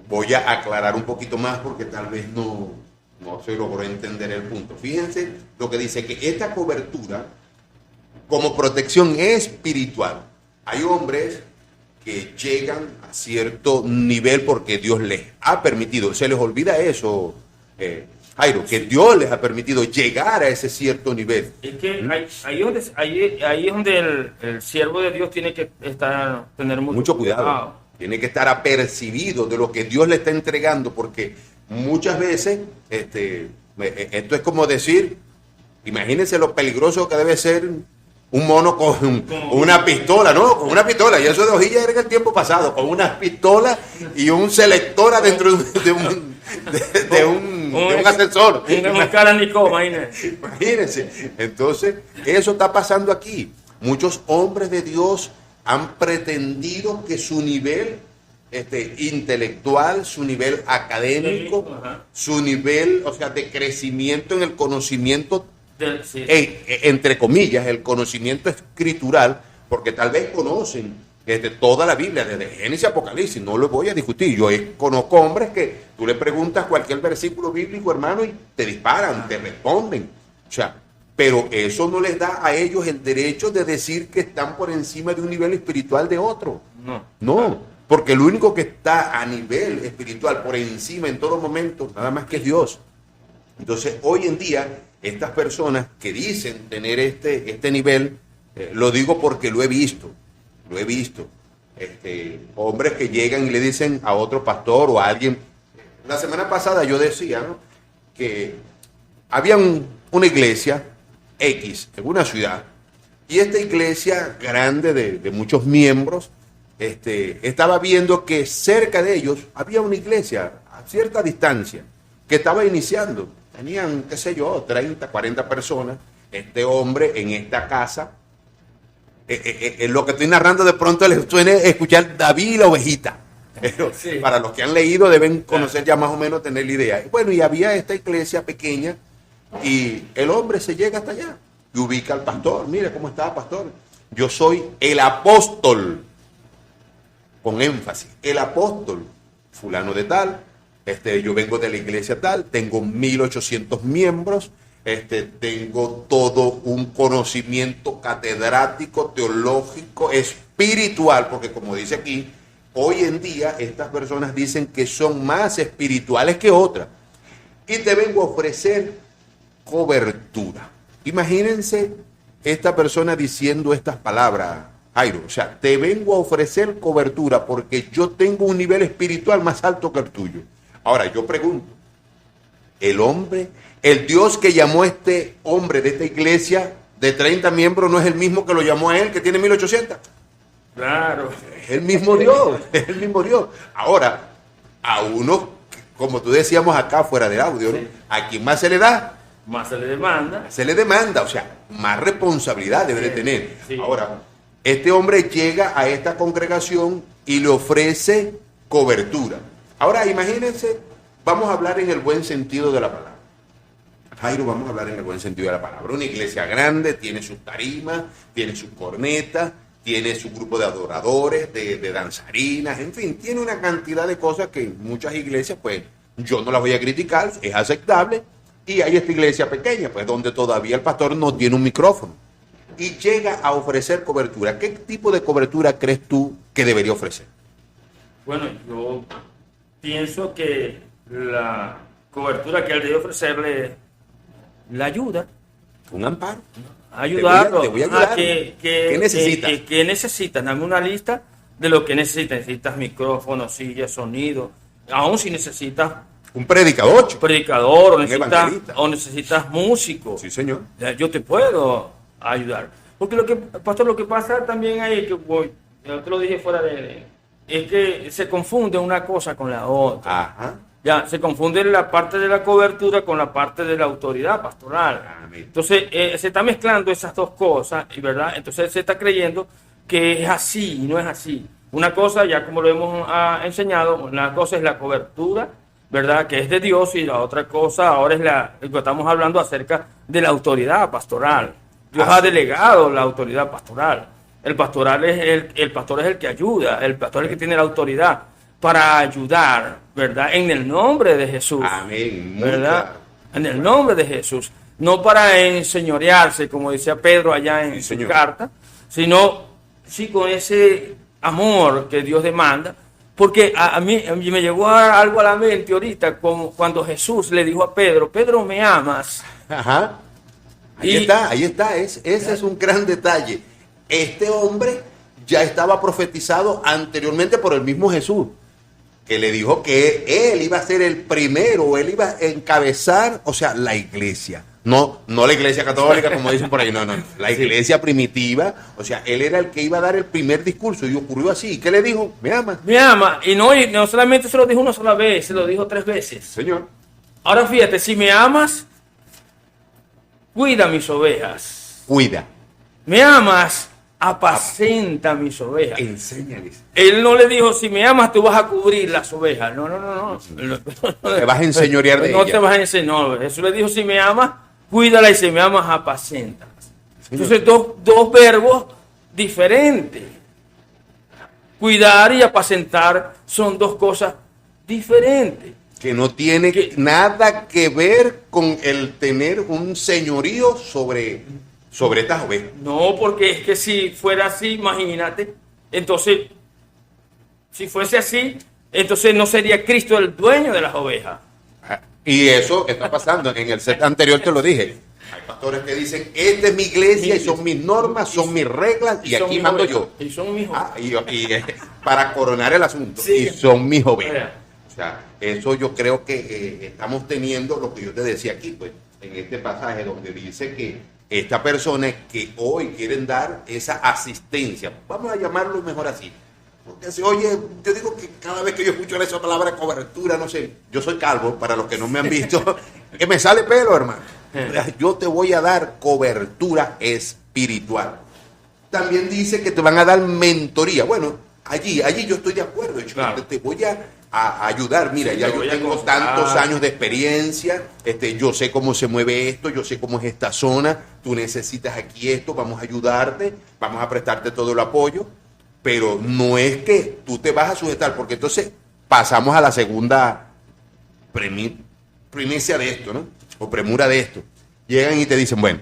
Voy a aclarar un poquito más porque tal vez no se logró entender el punto. Fíjense lo que dice, que esta cobertura como protección espiritual. Hay hombres que llegan a cierto nivel porque Dios les ha permitido, se les olvida eso, Jairo, que Dios les ha permitido llegar a ese cierto nivel. Es que ahí es donde el siervo de Dios tiene que tener mucho cuidado. Tiene que estar apercibido de lo que Dios le está entregando, porque muchas veces esto es como decir, imagínense lo peligroso que debe ser un mono con una pistola, ¿no? Con una pistola, y eso de hojilla era en el tiempo pasado, con una pistola y un selector adentro de un ascensor. Imagínense. Entonces, eso está pasando aquí. Muchos hombres de Dios han pretendido que su nivel intelectual, su nivel académico, su nivel, o sea, de crecimiento en el conocimiento, entre comillas, el conocimiento escritural, porque tal vez conocen toda la Biblia, desde Génesis a Apocalipsis, no lo voy a discutir. Yo conozco hombres que tú le preguntas cualquier versículo bíblico, hermano, y te disparan, te responden. O sea, pero eso no les da a ellos el derecho de decir que están por encima de un nivel espiritual de otro. No, porque el único que está a nivel espiritual por encima en todo momento, nada más que es Dios. Entonces, hoy en día, estas personas que dicen tener este nivel, lo digo porque lo he visto. Hombres que llegan y le dicen a otro pastor o a alguien. La semana pasada yo decía, ¿no?, que había una iglesia X en una ciudad, y esta iglesia grande de muchos miembros, estaba viendo que cerca de ellos había una iglesia a cierta distancia que estaba iniciando. Tenían, qué sé yo, 30, 40 personas. Este hombre en esta casa, lo que estoy narrando de pronto les suena escuchar David la ovejita. Pero sí, para los que han leído deben conocer ya más o menos, tener la idea. Bueno, y había esta iglesia pequeña y el hombre se llega hasta allá y ubica al pastor. Mira cómo está, pastor. Yo soy el apóstol, con énfasis, el apóstol fulano de tal. Yo vengo de la iglesia tal, tengo 1800 miembros, tengo todo un conocimiento catedrático, teológico, espiritual, porque como dice aquí, hoy en día estas personas dicen que son más espirituales que otras. Y te vengo a ofrecer cobertura. Imagínense esta persona diciendo estas palabras, Jairo. O sea, te vengo a ofrecer cobertura porque yo tengo un nivel espiritual más alto que el tuyo. Ahora, yo pregunto, el Dios que llamó a este hombre de esta iglesia de 30 miembros no es el mismo que lo llamó a él, que tiene 1800. Claro. Es el mismo Dios, es el mismo Dios. Ahora, a uno, como tú decíamos acá fuera del audio, ¿no?, ¿a quien más se le da? Más se le demanda. Se le demanda, o sea, más responsabilidad debe de tener. Sí. Ahora, este hombre llega a esta congregación y le ofrece cobertura. Ahora, imagínense, vamos a hablar en el buen sentido de la palabra. Jairo, vamos a hablar en el buen sentido de la palabra. Una iglesia grande, tiene sus tarimas, tiene sus cornetas, tiene su grupo de adoradores, de danzarinas, en fin, tiene una cantidad de cosas que muchas iglesias, pues, yo no las voy a criticar, es aceptable. Y hay esta iglesia pequeña, pues, donde todavía el pastor no tiene un micrófono. Y llega a ofrecer cobertura. ¿Qué tipo de cobertura crees tú que debería ofrecer? Bueno, yo pienso que la cobertura que él debe ofrecerle la ayuda. Un amparo. Ayudarlo. Te voy a ayudar. ¿Qué necesitas? ¿Qué necesitas? Dame una lista de lo que necesitas. Necesitas micrófono, silla, sonido. Aún si necesitas un predicador. Predicador, o necesitas músico. Sí, señor. Yo te puedo ayudar. Porque pastor, lo que pasa también ahí, yo te lo dije fuera es que se confunde una cosa con la otra. Ajá. Ya, se confunde la parte de la cobertura con la parte de la autoridad pastoral. Amén. Entonces, se está mezclando esas dos cosas, ¿verdad? Entonces se está creyendo que es así y no es así. Una cosa, ya como lo hemos enseñado, una cosa es la cobertura ¿verdad? Que es de Dios, y la otra cosa ahora es estamos hablando acerca de la autoridad pastoral. Dios ha delegado la autoridad pastoral. El pastor es el que ayuda, el pastor es el que tiene la autoridad para ayudar, ¿verdad? En el nombre de Jesús. Amén. ¿Verdad? En el nombre de Jesús. No para enseñorearse, como decía Pedro allá en su carta, sino sí con ese amor que Dios demanda. Porque a mí me llegó algo a la mente ahorita, como cuando Jesús le dijo a Pedro, Pedro, ¿me amas? Ajá. Ahí está. Ese es un gran detalle. Este hombre ya estaba profetizado anteriormente por el mismo Jesús, que le dijo que él iba a ser el primero, él iba a encabezar, o sea, la iglesia. No la iglesia católica, como dicen por ahí, no. La iglesia primitiva, o sea, él era el que iba a dar el primer discurso, y ocurrió así. ¿Y qué le dijo? Me ama. Me ama. Y no solamente se lo dijo una sola vez, se lo dijo 3 veces. Señor. Ahora fíjate, si me amas, cuida mis ovejas. Cuida. Me amas, apacenta mis ovejas. Enséñales. Él no le dijo, si me amas, tú vas a cubrir las ovejas. No. Te vas a enseñorear de no ellas. te vas a enseñar. No, Jesús le dijo, si me amas, cuídala, y si me amas, apacéntala. Entonces, dos verbos diferentes. Cuidar y apacentar son 2 cosas diferentes. Que no tiene nada que ver con el tener un señorío sobre estas ovejas. No, porque es que si fuera así, imagínate, entonces, si fuese así, entonces no sería Cristo el dueño de las ovejas. Y eso está pasando. En el set anterior te lo dije. Hay pastores que dicen, esta es mi iglesia y son mis normas, son mis reglas y aquí mando yo. Y son mis ovejas. Y para coronar el asunto. Sí. Y son mis ovejas. O sea, eso yo creo que estamos teniendo lo que yo te decía aquí, pues, en este pasaje donde dice que esta persona que hoy quieren dar esa asistencia, vamos a llamarlo mejor así. Porque se oye, yo digo que cada vez que yo escucho esa palabra cobertura, no sé, yo soy calvo, para los que no me han visto, que me sale pelo, hermano. Yo te voy a dar cobertura espiritual. También dice que te van a dar mentoría. Bueno, allí yo estoy de acuerdo. Claro. Te voy a ayudar. Mira, sí, ya yo tengo tantos años de experiencia, yo sé cómo se mueve esto, yo sé cómo es esta zona, tú necesitas aquí esto, vamos a ayudarte, vamos a prestarte todo el apoyo. Pero no es que tú te vas a sujetar, porque entonces pasamos a la segunda primicia de esto, ¿no? O premura de esto. Llegan y te dicen, bueno,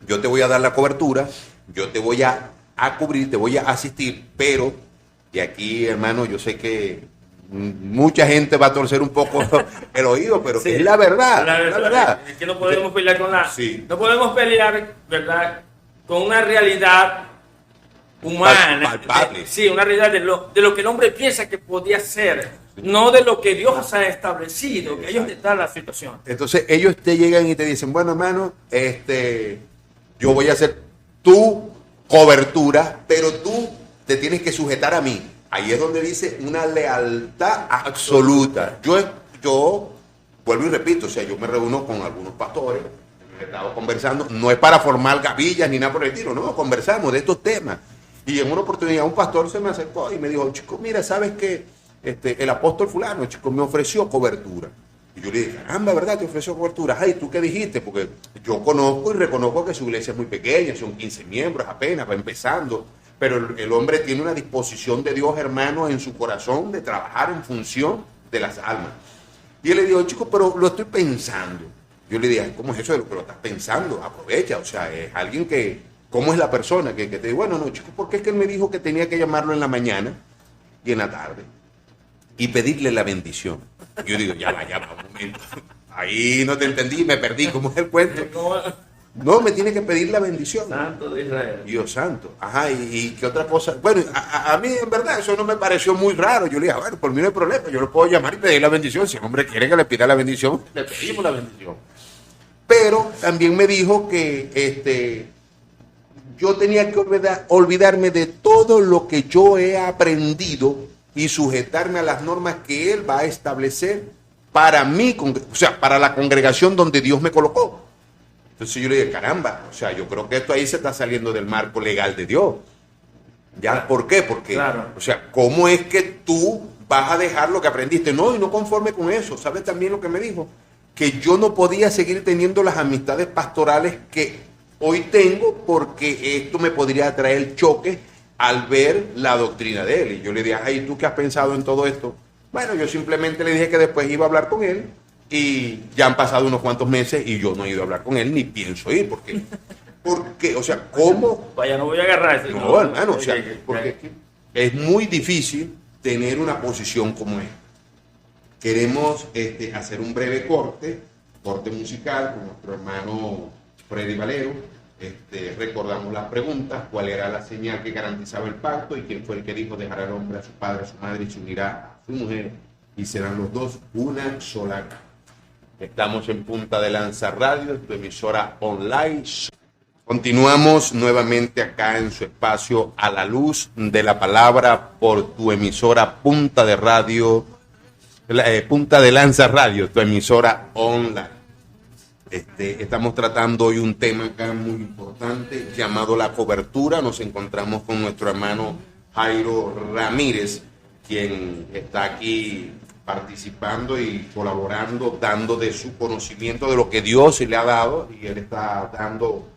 yo te voy a dar la cobertura, yo te voy a cubrir, te voy a asistir, pero, y aquí, hermano, yo sé que mucha gente va a torcer un poco el oído, pero sí, que es la verdad. La verdad. Es que no podemos pelear con no podemos pelear, ¿verdad?, con una realidad humana, palpable. Sí, una realidad de lo que el hombre piensa que podía ser, sí, no de lo que Dios ha establecido, que ellos están en la situación. Entonces ellos te llegan y te dicen, bueno, hermano, yo voy a hacer tu cobertura, pero tú te tienes que sujetar a mí. Ahí es donde dice una lealtad absoluta. Yo vuelvo y repito, o sea, yo me reúno con algunos pastores, he estado conversando, no es para formar gavillas ni nada por el estilo, no, conversamos de estos temas. Y en una oportunidad un pastor se me acercó y me dijo, chico, mira, ¿sabes qué? El apóstol fulano, chico, me ofreció cobertura. Y yo le dije, caramba, ¿verdad? ¿Te ofreció cobertura? Ay, ¿tú qué dijiste? Porque yo conozco y reconozco que su iglesia es muy pequeña, son 15 miembros apenas, va empezando. Pero el hombre tiene una disposición de Dios, hermano, en su corazón de trabajar en función de las almas. Y él le dijo, chico, pero lo estoy pensando. Yo le dije, ¿cómo es eso de lo que lo estás pensando? Aprovecha, o sea, es alguien que... ¿Cómo es la persona que te dice, bueno, no, chicos, porque es que él me dijo que tenía que llamarlo en la mañana y en la tarde y pedirle la bendición? Yo digo, ya va, un momento. Ahí no te entendí, me perdí, ¿cómo es el cuento? No, me tiene que pedir la bendición. Santo de Israel. Dios santo. Ajá, ¿y qué otra cosa? Bueno, a mí en verdad eso no me pareció muy raro. Yo le dije, bueno, por mí no hay problema, yo lo puedo llamar y pedir la bendición. Si el hombre quiere que le pida la bendición, le pedimos la bendición. Pero también me dijo que yo tenía que olvidarme de todo lo que yo he aprendido y sujetarme a las normas que Él va a establecer para mí, o sea, para la congregación donde Dios me colocó. Entonces yo le dije, caramba, o sea, yo creo que esto ahí se está saliendo del marco legal de Dios. ¿Ya? ¿Por qué? Porque, claro, o sea, ¿cómo es que tú vas a dejar lo que aprendiste. No, y no conforme con eso. ¿Sabes también lo que me dijo? Que yo no podía seguir teniendo las amistades pastorales que hoy tengo porque esto me podría traer choque al ver la doctrina de él. Y yo le dije, ay, ¿tú qué has pensado en todo esto? Bueno, yo simplemente le dije que después iba a hablar con él y ya han pasado unos cuantos meses y yo no he ido a hablar con él ni pienso ir. Porque o sea, ¿cómo? Vaya, no voy a agarrar ese. No, hermano, o sea, porque es muy difícil tener una posición como esta. Queremos hacer un breve corte musical con nuestro hermano Freddy Valero. Recordamos las preguntas, cuál era la señal que garantizaba el pacto y quién fue el que dijo dejará al hombre a su padre, a su madre y se unirá a su mujer y serán los dos una sola carne. Estamos en Punta de Lanza Radio, tu emisora online. Continuamos nuevamente acá en su espacio A la Luz de la Palabra por tu emisora Punta de Radio, Punta de Lanza Radio, tu emisora online. Estamos tratando hoy un tema acá muy importante llamado la cobertura. Nos encontramos con nuestro hermano Jairo Ramírez, quien está aquí participando y colaborando, dando de su conocimiento de lo que Dios le ha dado, y él está dando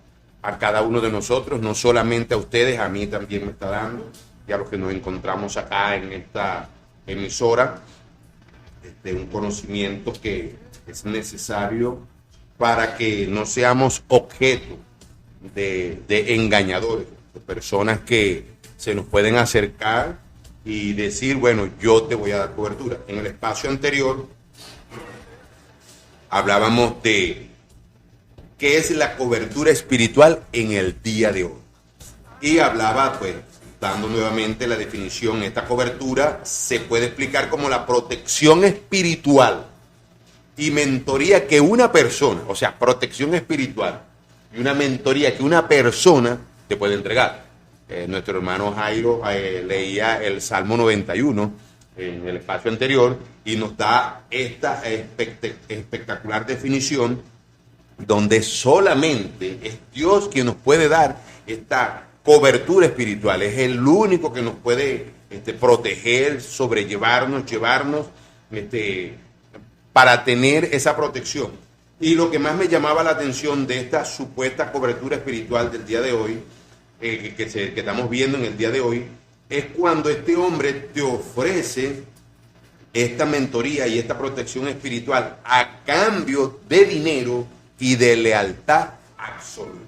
a cada uno de nosotros, no solamente a ustedes, a mí también me está dando, y a los que nos encontramos acá en esta emisora, un conocimiento que es necesario para que no seamos objeto de engañadores, de personas que se nos pueden acercar y decir, bueno, yo te voy a dar cobertura. En el espacio anterior hablábamos de qué es la cobertura espiritual en el día de hoy. Y hablaba, pues, dando nuevamente la definición, esta cobertura se puede explicar como la protección espiritual y mentoría que una persona, o sea, protección espiritual y una mentoría que una persona te puede entregar. Nuestro hermano Jairo leía el Salmo 91 en el espacio anterior y nos da esta espectacular definición donde solamente es Dios quien nos puede dar esta cobertura espiritual. Es el único que nos puede proteger, sobrellevarnos, llevarnos para tener esa protección. Y lo que más me llamaba la atención de esta supuesta cobertura espiritual del día de hoy, que estamos viendo en el día de hoy, es cuando este hombre te ofrece esta mentoría y esta protección espiritual a cambio de dinero y de lealtad absoluta.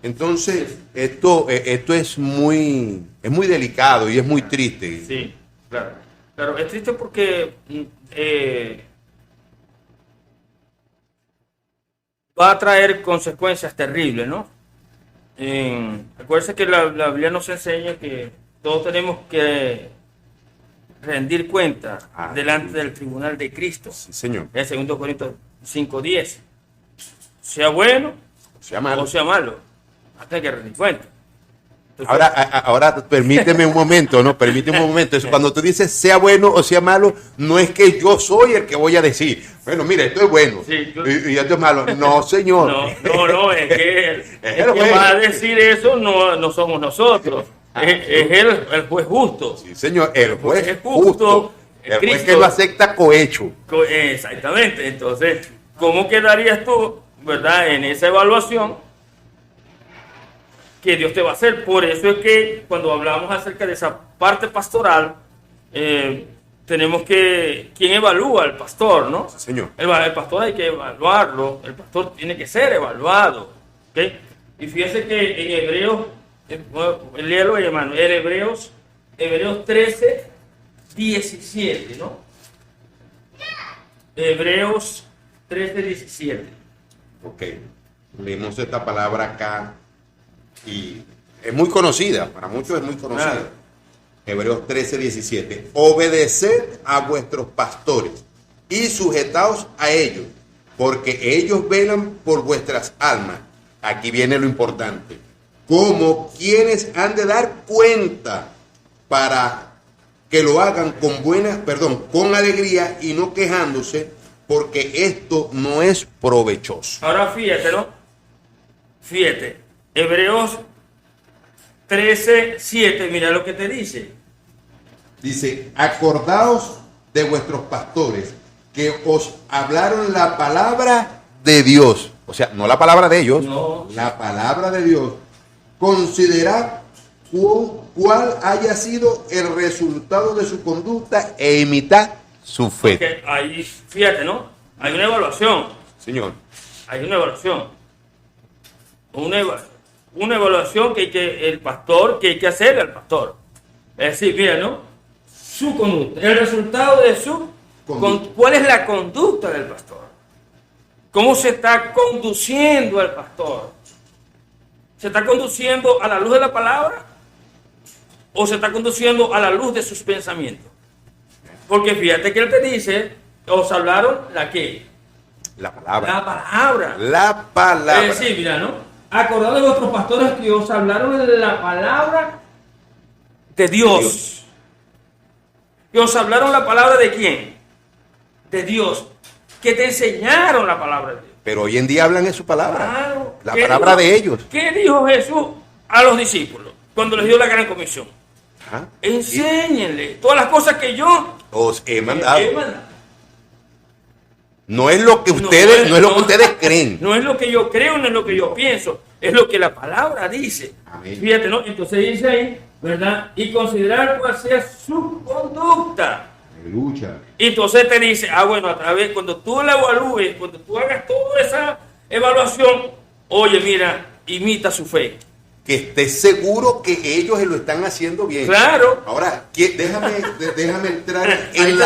Entonces, esto es muy delicado y es muy triste. Sí, claro. Claro, es triste porque va a traer consecuencias terribles, ¿no? Acuérdense que la Biblia nos enseña que todos tenemos que rendir cuenta delante del tribunal de Cristo. Sí, Señor. En 2 Corintios 5:10. Sea bueno o sea malo, hasta que rendir cuenta. Entonces, ahora permíteme un momento, ¿no? Permíteme un momento. Eso, cuando tú dices sea bueno o sea malo, no es que yo soy el que voy a decir, bueno, mira, esto es bueno y esto es malo. No, señor. No, es que el que va a decir eso no somos nosotros. Es el juez justo. Sí, señor, el juez es justo. El juez que lo acepta cohecho. Exactamente. Entonces, ¿cómo quedarías tú, verdad, en esa evaluación que Dios te va a hacer? Por eso es que cuando hablamos acerca de esa parte pastoral, tenemos que, ¿quién evalúa al pastor, no? Sí, señor. El pastor hay que evaluarlo, el pastor tiene que ser evaluado, ¿ok? Y fíjese que en Hebreos, léelo, hermano, en Hebreos 13, 17, ¿no? Hebreos 13, 17. Ok, leemos esta palabra acá y es muy conocida, para muchos es muy conocida. Claro. Hebreos 13, 17. Obedeced a vuestros pastores y sujetaos a ellos, porque ellos velan por vuestras almas. Aquí viene lo importante. Como quienes han de dar cuenta para que lo hagan con alegría y no quejándose, porque esto no es provechoso. Ahora fíjate, ¿no? Fíjate, Hebreos 13, 7, mira lo que te dice. Dice, acordaos de vuestros pastores que os hablaron la palabra de Dios. O sea, no la palabra de ellos, no. La palabra de Dios. Considerad cuál haya sido el resultado de su conducta e imitad su fe. Porque ahí, fíjate, ¿no? Hay una evaluación. Señor. Hay una evaluación. Una evaluación el pastor, que hay que hacerle al pastor. Es decir, mira, ¿no? Su conducta. El resultado de su conducta. ¿Cuál es la conducta del pastor? ¿Cómo se está conduciendo el pastor? ¿Se está conduciendo a la luz de la palabra? ¿O se está conduciendo a la luz de sus pensamientos? Porque fíjate que él te dice, os hablaron la qué. La palabra. La palabra. La palabra. Es decir, mira, ¿no? Acordad de vuestros pastores que os hablaron de la palabra de Dios. Que os hablaron la palabra de quién? De Dios. Que te enseñaron la palabra de Dios. Pero hoy en día hablan de su palabra. Claro. La palabra de ellos. ¿Qué dijo Jesús a los discípulos cuando les dio la gran comisión? Ajá. Enséñenle todas las cosas que yo os he mandado. No es lo que ustedes, no es lo que ustedes creen. No es lo que yo creo, no es lo que yo pienso, es lo que la palabra dice. Amén. Fíjate, ¿no? Entonces dice ahí, ¿verdad? Y considerar cuál sea su conducta. Lucha. Y entonces te dice, bueno, a través, cuando tú la evalúes, cuando tú hagas toda esa evaluación, oye, mira, imita su fe. Que estés seguro que ellos lo están haciendo bien. Claro. Ahora, déjame entrar en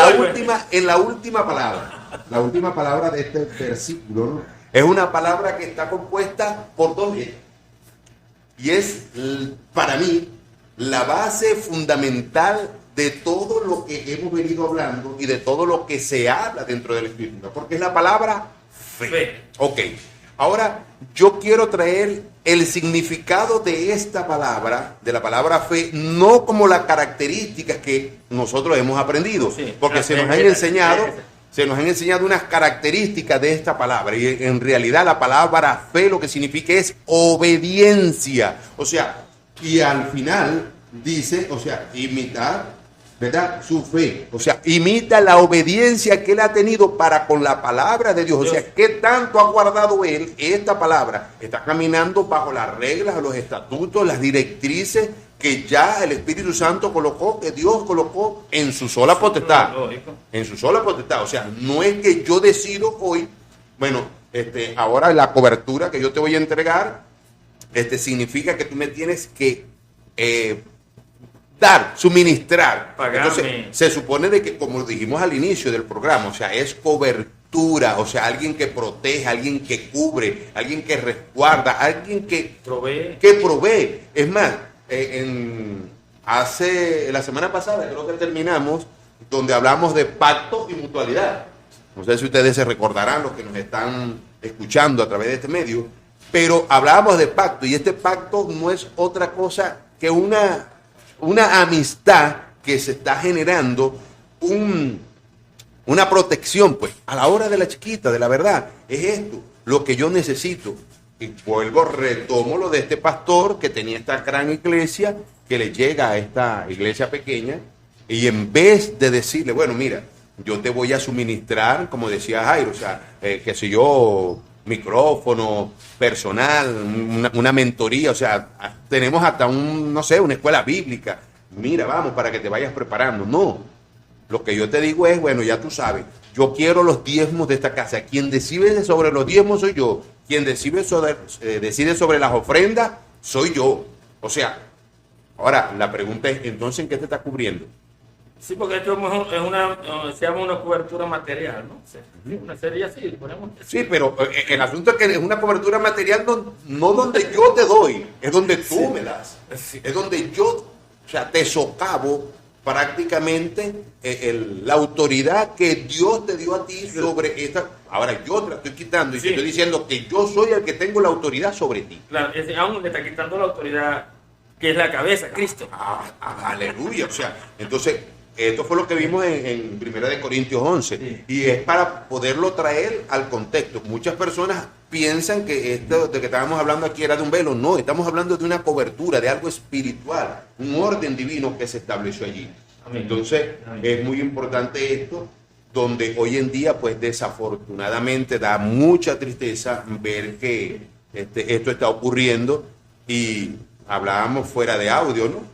la última palabra. La última palabra de este versículo, ¿no? Es una palabra que está compuesta por dos letras. Y es, para mí, la base fundamental de todo lo que hemos venido hablando y de todo lo que se habla dentro de la Escritura. Porque es la palabra fe. Ok. Ahora, yo quiero traer el significado de esta palabra, de la palabra fe, no como las características que nosotros hemos aprendido, sí, porque se nos han enseñado unas características de esta palabra, y en realidad la palabra fe lo que significa es obediencia, o sea, y al final dice, o sea, imitar, ¿verdad? Su fe, o sea, imita la obediencia que él ha tenido para con la palabra de Dios. O sea, ¿qué tanto ha guardado él esta palabra? Está caminando bajo las reglas, los estatutos, las directrices que ya el Espíritu Santo colocó, que Dios colocó en su sola potestad. En su sola potestad. O sea, no es que yo decido hoy, bueno, ahora la cobertura que yo te voy a entregar, significa que tú me tienes que suministrar. Pagarme. Entonces, se supone de que, como dijimos al inicio del programa, o sea, es cobertura, o sea, alguien que protege, alguien que cubre, alguien que resguarda, alguien que provee. Es más, la semana pasada, creo que terminamos, donde hablamos de pacto y mutualidad. No sé si ustedes se recordarán, los que nos están escuchando a través de este medio, pero hablábamos de pacto, y este pacto no es otra cosa que una amistad que se está generando, una protección, pues, a la hora de la chiquita, de la verdad. Es esto lo que yo necesito. Y retomo lo de este pastor que tenía esta gran iglesia, que le llega a esta iglesia pequeña, y en vez de decirle, bueno, mira, yo te voy a suministrar, como decía Jairo, o sea, qué sé yo, micrófono personal, una mentoría, o sea, tenemos hasta una escuela bíblica. Mira, vamos, para que te vayas preparando. No, lo que yo te digo es, bueno, ya tú sabes, yo quiero los diezmos de esta casa. Quien decide sobre los diezmos soy yo. Quien decide sobre las ofrendas soy yo. O sea, ahora la pregunta es, entonces, ¿en qué te está cubriendo? Sí, porque esto se llama una cobertura material, ¿no? Una serie así, ponemos. Sí, pero el asunto es que es una cobertura material no donde yo te doy, es donde tú me das. Sí. Es donde yo, o sea, te socavo prácticamente la autoridad que Dios te dio a ti sobre esta. Ahora yo te la estoy quitando y te estoy diciendo que yo soy el que tengo la autoridad sobre ti. Claro, aún le está quitando la autoridad que es la cabeza, Cristo. Aleluya, o sea, entonces, esto fue lo que vimos en 1 Corintios 11, sí. Y es para poderlo traer al contexto. Muchas personas piensan que esto de que estábamos hablando aquí era de un velo. No, estamos hablando de una cobertura, de algo espiritual, un orden divino que se estableció allí. Amén. Entonces, Amén. es muy importante esto, donde hoy en día, pues desafortunadamente da mucha tristeza ver que esto está ocurriendo, y hablábamos fuera de audio, ¿no?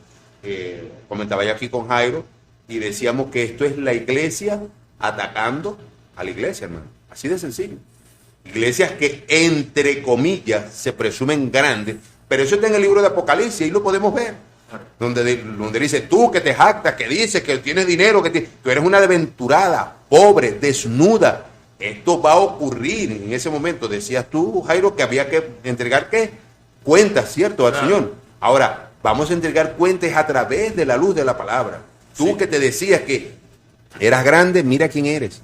Comentaba ya aquí con Jairo, y decíamos que esto es la iglesia atacando a la iglesia, hermano. Así de sencillo. Iglesias que, entre comillas, se presumen grandes, pero eso está en el libro de Apocalipsis, y lo podemos ver. Donde dice, tú que te jactas, que dices que tienes dinero, tú eres una desventurada, pobre, desnuda. Esto va a ocurrir en ese momento. Decías tú, Jairo, que había que entregar, ¿qué? Cuentas, ¿cierto? Al Señor. Ahora, vamos a entregar cuentas a través de la luz de la palabra. Tú que te decías que eras grande, mira quién eres.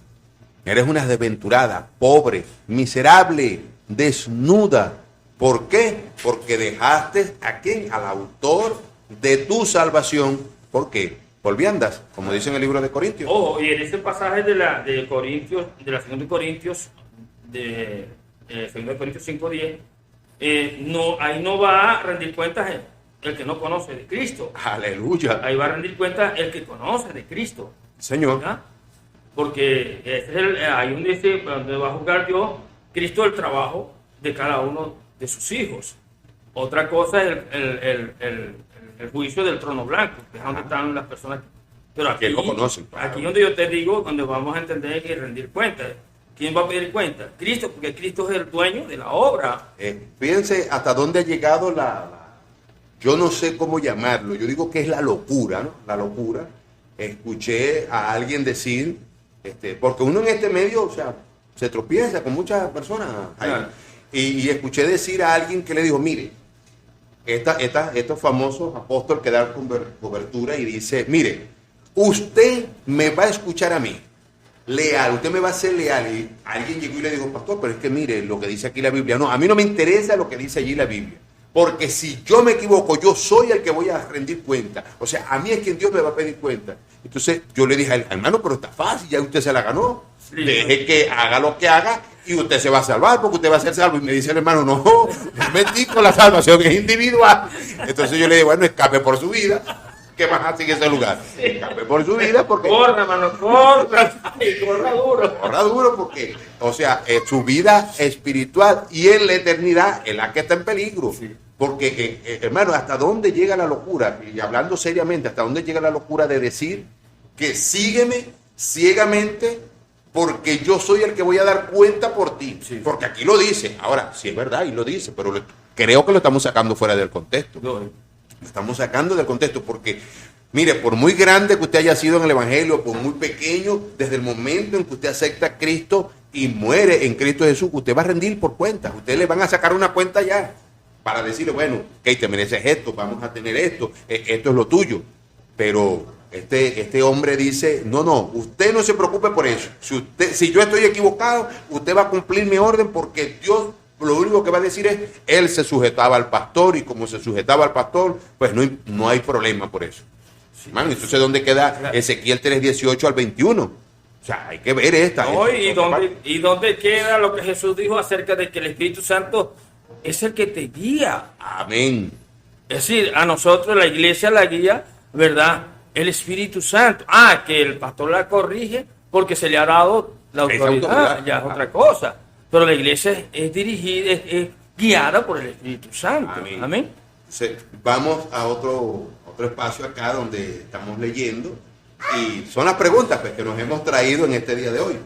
Eres una desventurada, pobre, miserable, desnuda. ¿Por qué? Porque dejaste a quién, al autor de tu salvación. ¿Por qué? Por viandas, como dice en el libro de Corintios. Y en ese pasaje de Corintios, de la 2 de Corintios, de 2 de Corintios 5:10, ahí no va a rendir cuentas el que no conoce de Cristo. Aleluya. Ahí va a rendir cuentas el que conoce de Cristo. Señor. ¿Verdad? Porque ahí donde dice, donde va a juzgar Dios, Cristo, el trabajo de cada uno de sus hijos. Otra cosa es el juicio del trono blanco, que es donde están las personas pero aquí, que lo conocen. Claro. Aquí donde yo te digo, donde vamos a entender que rendir cuentas. ¿Quién va a pedir cuenta? Cristo, porque Cristo es el dueño de la obra. Fíjense hasta dónde ha llegado yo no sé cómo llamarlo, yo digo que es la locura, ¿no? La locura. Escuché a alguien decir, porque uno en este medio, o sea, se tropieza con muchas personas. Claro. Y escuché decir a alguien que le dijo, mire, estos famosos apóstoles que dan cobertura y dice, mire, usted me va a escuchar a mí, leal, usted me va a ser leal. Y alguien llegó y le dijo, pastor, pero es que mire lo que dice aquí la Biblia. No, a mí no me interesa lo que dice allí la Biblia, porque si yo me equivoco, yo soy el que voy a rendir cuenta. O sea, a mí es quien Dios me va a pedir cuenta. Entonces yo le dije a él, hermano, pero está fácil, ya usted se la ganó. Sí. Deje que haga lo que haga y usted se va a salvar, porque usted va a ser salvo. Y me dice el hermano, no metí con la salvación, es individual. Entonces yo le digo, bueno, escape por su vida. ¿Qué más hace en ese lugar? Escape por su vida, porque... Corra, hermano, corra. Corra duro. Corra duro, porque, o sea, su vida espiritual y en la eternidad es la que está en peligro. Sí. Porque, hermano, ¿hasta dónde llega la locura? Y hablando seriamente, ¿hasta dónde llega la locura de decir que sígueme ciegamente porque yo soy el que voy a dar cuenta por ti? Sí. Porque aquí lo dice. Ahora, sí es verdad, y lo dice, pero creo que lo estamos sacando fuera del contexto. No. Lo estamos sacando del contexto porque, mire, por muy grande que usted haya sido en el Evangelio, por muy pequeño, desde el momento en que usted acepta a Cristo y muere en Cristo Jesús, usted va a rendir por cuenta. Ustedes le van a sacar una cuenta ya para decirle, bueno, que te mereces esto, vamos a tener esto, esto es lo tuyo. Pero este hombre dice, no, usted no se preocupe por eso. Si yo estoy equivocado, usted va a cumplir mi orden, porque Dios lo único que va a decir es, él se sujetaba al pastor, y como se sujetaba al pastor, pues no hay problema por eso. Sí, man, entonces, ¿dónde queda Ezequiel 3:18 al 21? O sea, hay que ver esta. No, ¿y dónde queda lo que Jesús dijo acerca de que el Espíritu Santo es el que te guía? Amén. Es decir, a nosotros la iglesia la guía, ¿verdad? El Espíritu Santo. Que el pastor la corrige porque se le ha dado la autoridad, ya es otra cosa. Pero la iglesia es dirigida, es guiada por el Espíritu Santo. Amén. Amén. Vamos a otro espacio acá donde estamos leyendo, y son las preguntas pues, que nos hemos traído en este día de hoy.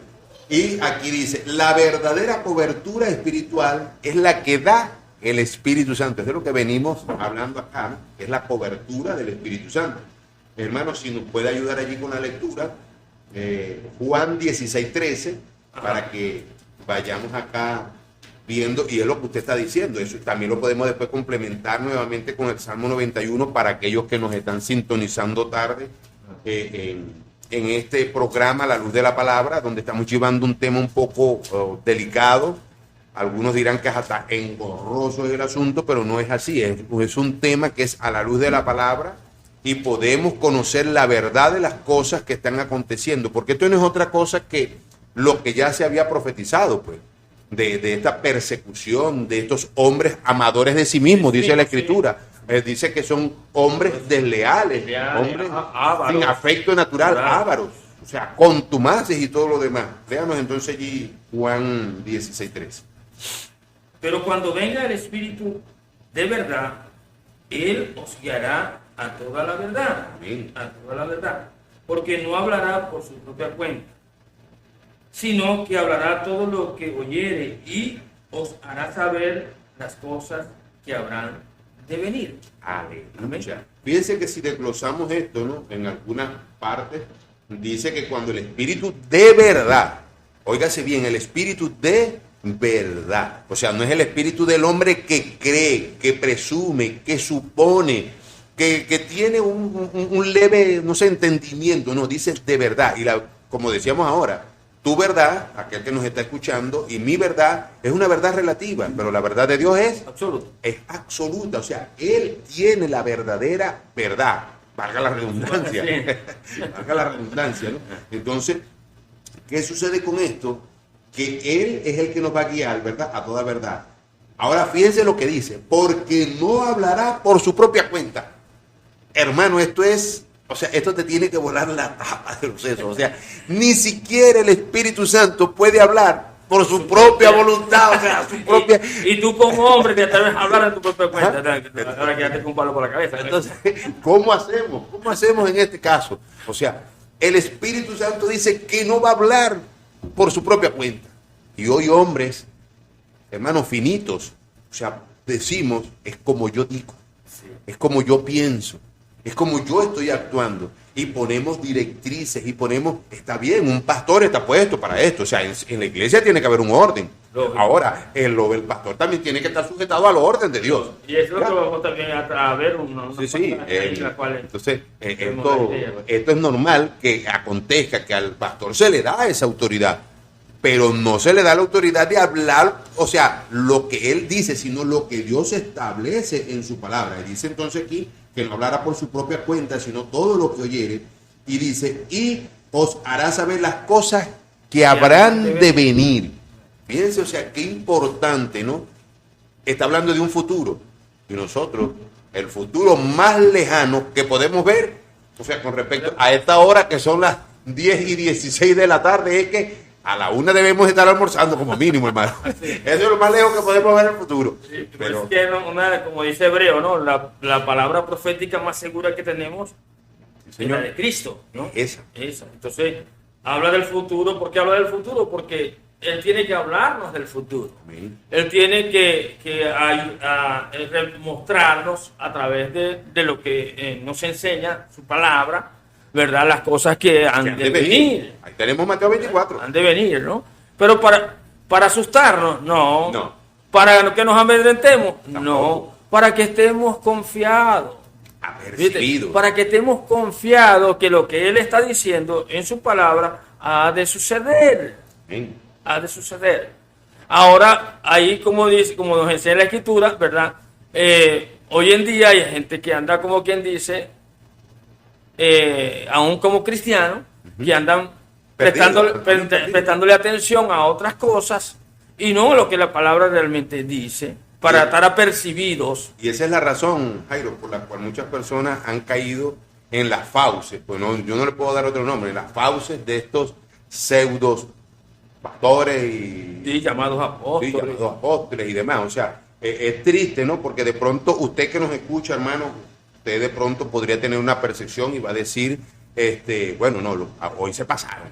Y aquí dice, la verdadera cobertura espiritual es la que da el Espíritu Santo. Eso es lo que venimos hablando acá, que es la cobertura del Espíritu Santo. Hermano, si nos puede ayudar allí con la lectura, Juan 16:13, para que vayamos acá viendo, y es lo que usted está diciendo. Eso también lo podemos después complementar nuevamente con el Salmo 91 para aquellos que nos están sintonizando tarde en este programa La Luz de la Palabra, donde estamos llevando un tema un poco delicado. Algunos dirán que es hasta engorroso el asunto, pero no es así. Es un tema que es a la luz de la palabra, y podemos conocer la verdad de las cosas que están aconteciendo, porque esto no es otra cosa que lo que ya se había profetizado, pues, de esta persecución de estos hombres amadores de sí mismos, dice la Escritura, Dice que son hombres desleales, hombres ávaros, sin afecto natural, ávaros, o sea, contumaces y todo lo demás. Veamos entonces allí Juan 16:3. Pero cuando venga el Espíritu de verdad, Él os guiará a toda la verdad. Amén. A toda la verdad. Porque no hablará por su propia cuenta, sino que hablará todo lo que oyere y os hará saber las cosas que habrán de venir. Aleluya. Fíjense que si desglosamos esto, ¿no? En algunas partes dice que cuando el Espíritu de verdad, óigase bien, el Espíritu de verdad, o sea, no es el espíritu del hombre que cree, que presume, que supone, que tiene un leve, no sé, entendimiento, no, dice de verdad. Y como decíamos ahora, tu verdad, aquel que nos está escuchando, y mi verdad es una verdad relativa, pero la verdad de Dios es absoluta, o sea, Él tiene la verdadera verdad, valga la redundancia, valga la redundancia, ¿no? Entonces, ¿qué sucede con esto? Que Él es el que nos va a guiar, ¿verdad? A toda verdad. Ahora fíjense lo que dice, porque no hablará por su propia cuenta. Hermano, esto es, o sea, esto te tiene que volar la tapa de los sesos. O sea, ni siquiera el Espíritu Santo puede hablar por su propia voluntad, o sea, su propia... Y tú como hombre te atreves a hablar de tu propia cuenta. Ahora quédate con un palo por la cabeza. Entonces, ¿cómo hacemos? ¿Cómo hacemos en este caso? O sea, el Espíritu Santo dice que no va a hablar por su propia cuenta. Y hoy hombres, hermanos finitos, o sea, decimos, es como yo digo, es como yo pienso, es como yo estoy actuando. Y ponemos directrices y ponemos, está bien, un pastor está puesto para esto, o sea, en la iglesia tiene que haber un orden. Lógico. Ahora, el pastor también tiene que estar sujetado al orden de Dios. Y eso es lo que vamos también a ver. Entonces, esto es normal que acontezca, que al pastor se le da esa autoridad, pero no se le da la autoridad de hablar, o sea, lo que él dice, sino lo que Dios establece en su palabra. Y dice entonces aquí que no hablará por su propia cuenta, sino todo lo que oyere. Y dice, y os hará saber las cosas que habrán de venir. Fíjense, o sea, qué importante, ¿no? Está hablando de un futuro. Y nosotros, el futuro más lejano que podemos ver, o sea, con respecto a esta hora que son las 10:16 de la tarde, es que a la 1 debemos estar almorzando como mínimo, hermano. Sí. Eso es lo más lejos que podemos ver en el futuro. Sí, pero es que como dice Hebreo, ¿no? La palabra profética más segura que tenemos es la de Cristo, ¿no? Esa. Entonces, habla del futuro. ¿Por qué habla del futuro? Porque Él tiene que hablarnos del futuro. Amén. Él tiene que mostrarnos a través de lo que nos enseña su palabra, ¿verdad? Las cosas que han de venir. Ahí tenemos Mateo 24. Han de venir, ¿no? Pero para asustarnos, no. Para que nos amedrentemos, tampoco. No. Para que estemos confiados. Apercibidos. Para que estemos confiados que lo que Él está diciendo en su palabra ha de suceder. Amén. Ha de suceder. Ahora, ahí como nos enseña la Escritura, ¿verdad? Hoy en día hay gente que anda como quien dice... aún como cristianos, que andan prestándole atención a otras cosas y no lo que la palabra realmente dice, para estar apercibidos. Y esa es la razón, Jairo, por la cual muchas personas han caído en las fauces, pues yo no le puedo dar otro nombre, en las fauces de estos pseudos pastores y llamados apóstoles y demás. O sea, es triste, ¿no? Porque de pronto usted que nos escucha, hermano, usted de pronto podría tener una percepción y va a decir, bueno, no, hoy se pasaron,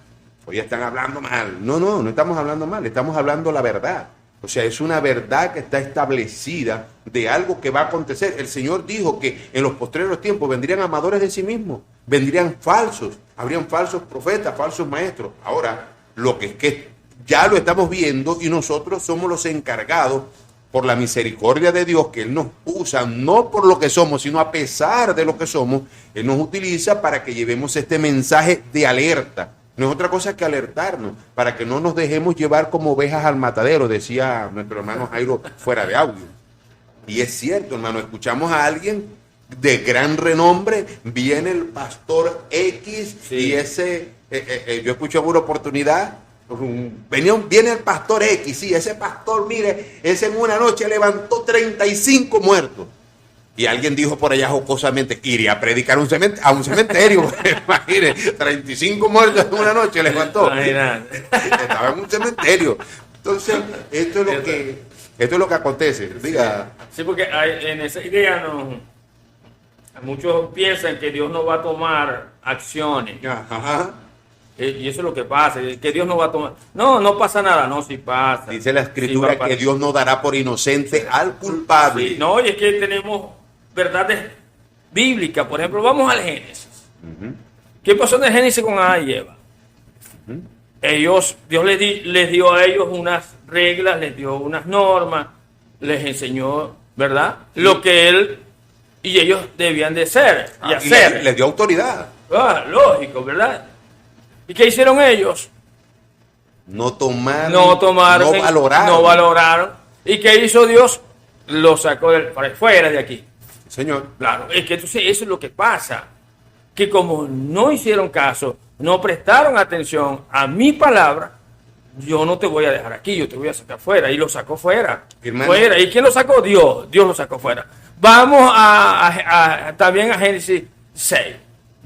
hoy están hablando mal. No estamos hablando mal, estamos hablando la verdad. O sea, es una verdad que está establecida de algo que va a acontecer. El Señor dijo que en los postreros tiempos vendrían amadores de sí mismos, vendrían falsos, habrían falsos profetas, falsos maestros. Ahora, lo que es que ya lo estamos viendo y nosotros somos los encargados, por la misericordia de Dios, que Él nos usa, no por lo que somos, sino a pesar de lo que somos, Él nos utiliza para que llevemos este mensaje de alerta. No es otra cosa que alertarnos, para que no nos dejemos llevar como ovejas al matadero, decía nuestro hermano Jairo fuera de audio. Y es cierto, hermano, escuchamos a alguien de gran renombre, viene el pastor X, sí. Y yo escuché una oportunidad, viene el pastor X, sí, ese pastor, mire, ese en una noche levantó 35 muertos. Y alguien dijo por allá jocosamente, iría a predicar a un cementerio. Imagínate, 35 muertos en una noche levantó. Estaba en un cementerio. Entonces, esto es lo que acontece. Diga. Sí, porque en esa idea muchos piensan que Dios no va a tomar acciones. Ajá. Y eso es lo que pasa, que Dios no va a tomar. No pasa nada, no, sí pasa. Dice la Escritura sí que Dios no dará por inocente al culpable. Sí, no, y es que tenemos verdades bíblicas. Por ejemplo, vamos al Génesis. ¿Qué pasó en el Génesis con Adán y Eva? Dios les dio a ellos unas reglas, les dio unas normas, les enseñó, ¿verdad? Lo que él y ellos debían de ser y hacer. Les dio autoridad. Lógico, ¿verdad? ¿Y qué hicieron ellos? No tomaron, no valoraron. ¿Y qué hizo Dios? Lo sacó fuera de aquí. Señor. Claro, es que entonces eso es lo que pasa. Que como no hicieron caso, no prestaron atención a mi palabra, yo no te voy a dejar aquí, yo te voy a sacar fuera. Y lo sacó fuera. Fuera. ¿Y quién lo sacó? Dios. Dios lo sacó fuera. Vamos también a Génesis 6.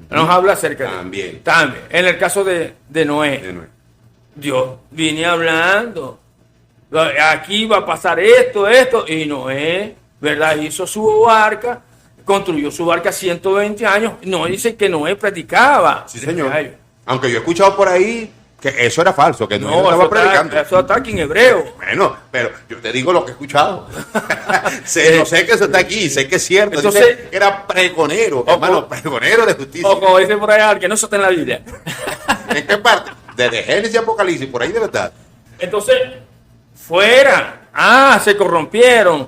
Nos habla acerca de también. En el caso de Noé. Dios viene hablando. Aquí va a pasar esto. Y Noé, ¿verdad? Hizo su barca, construyó su barca 120 años. No dice que Noé predicaba. Sí, señor. Aunque yo he escuchado por ahí que eso era falso, que no estaba predicando. Eso está aquí en hebreo. Bueno, pero yo te digo lo que he escuchado. No sé que eso está aquí, sé que es cierto. Entonces, dice que era pregonero, hermano, pregonero de justicia. O como dice por allá, que no está en la Biblia. ¿En qué parte? Desde Génesis y Apocalipsis, por ahí debe estar. Entonces, fuera. Se corrompieron.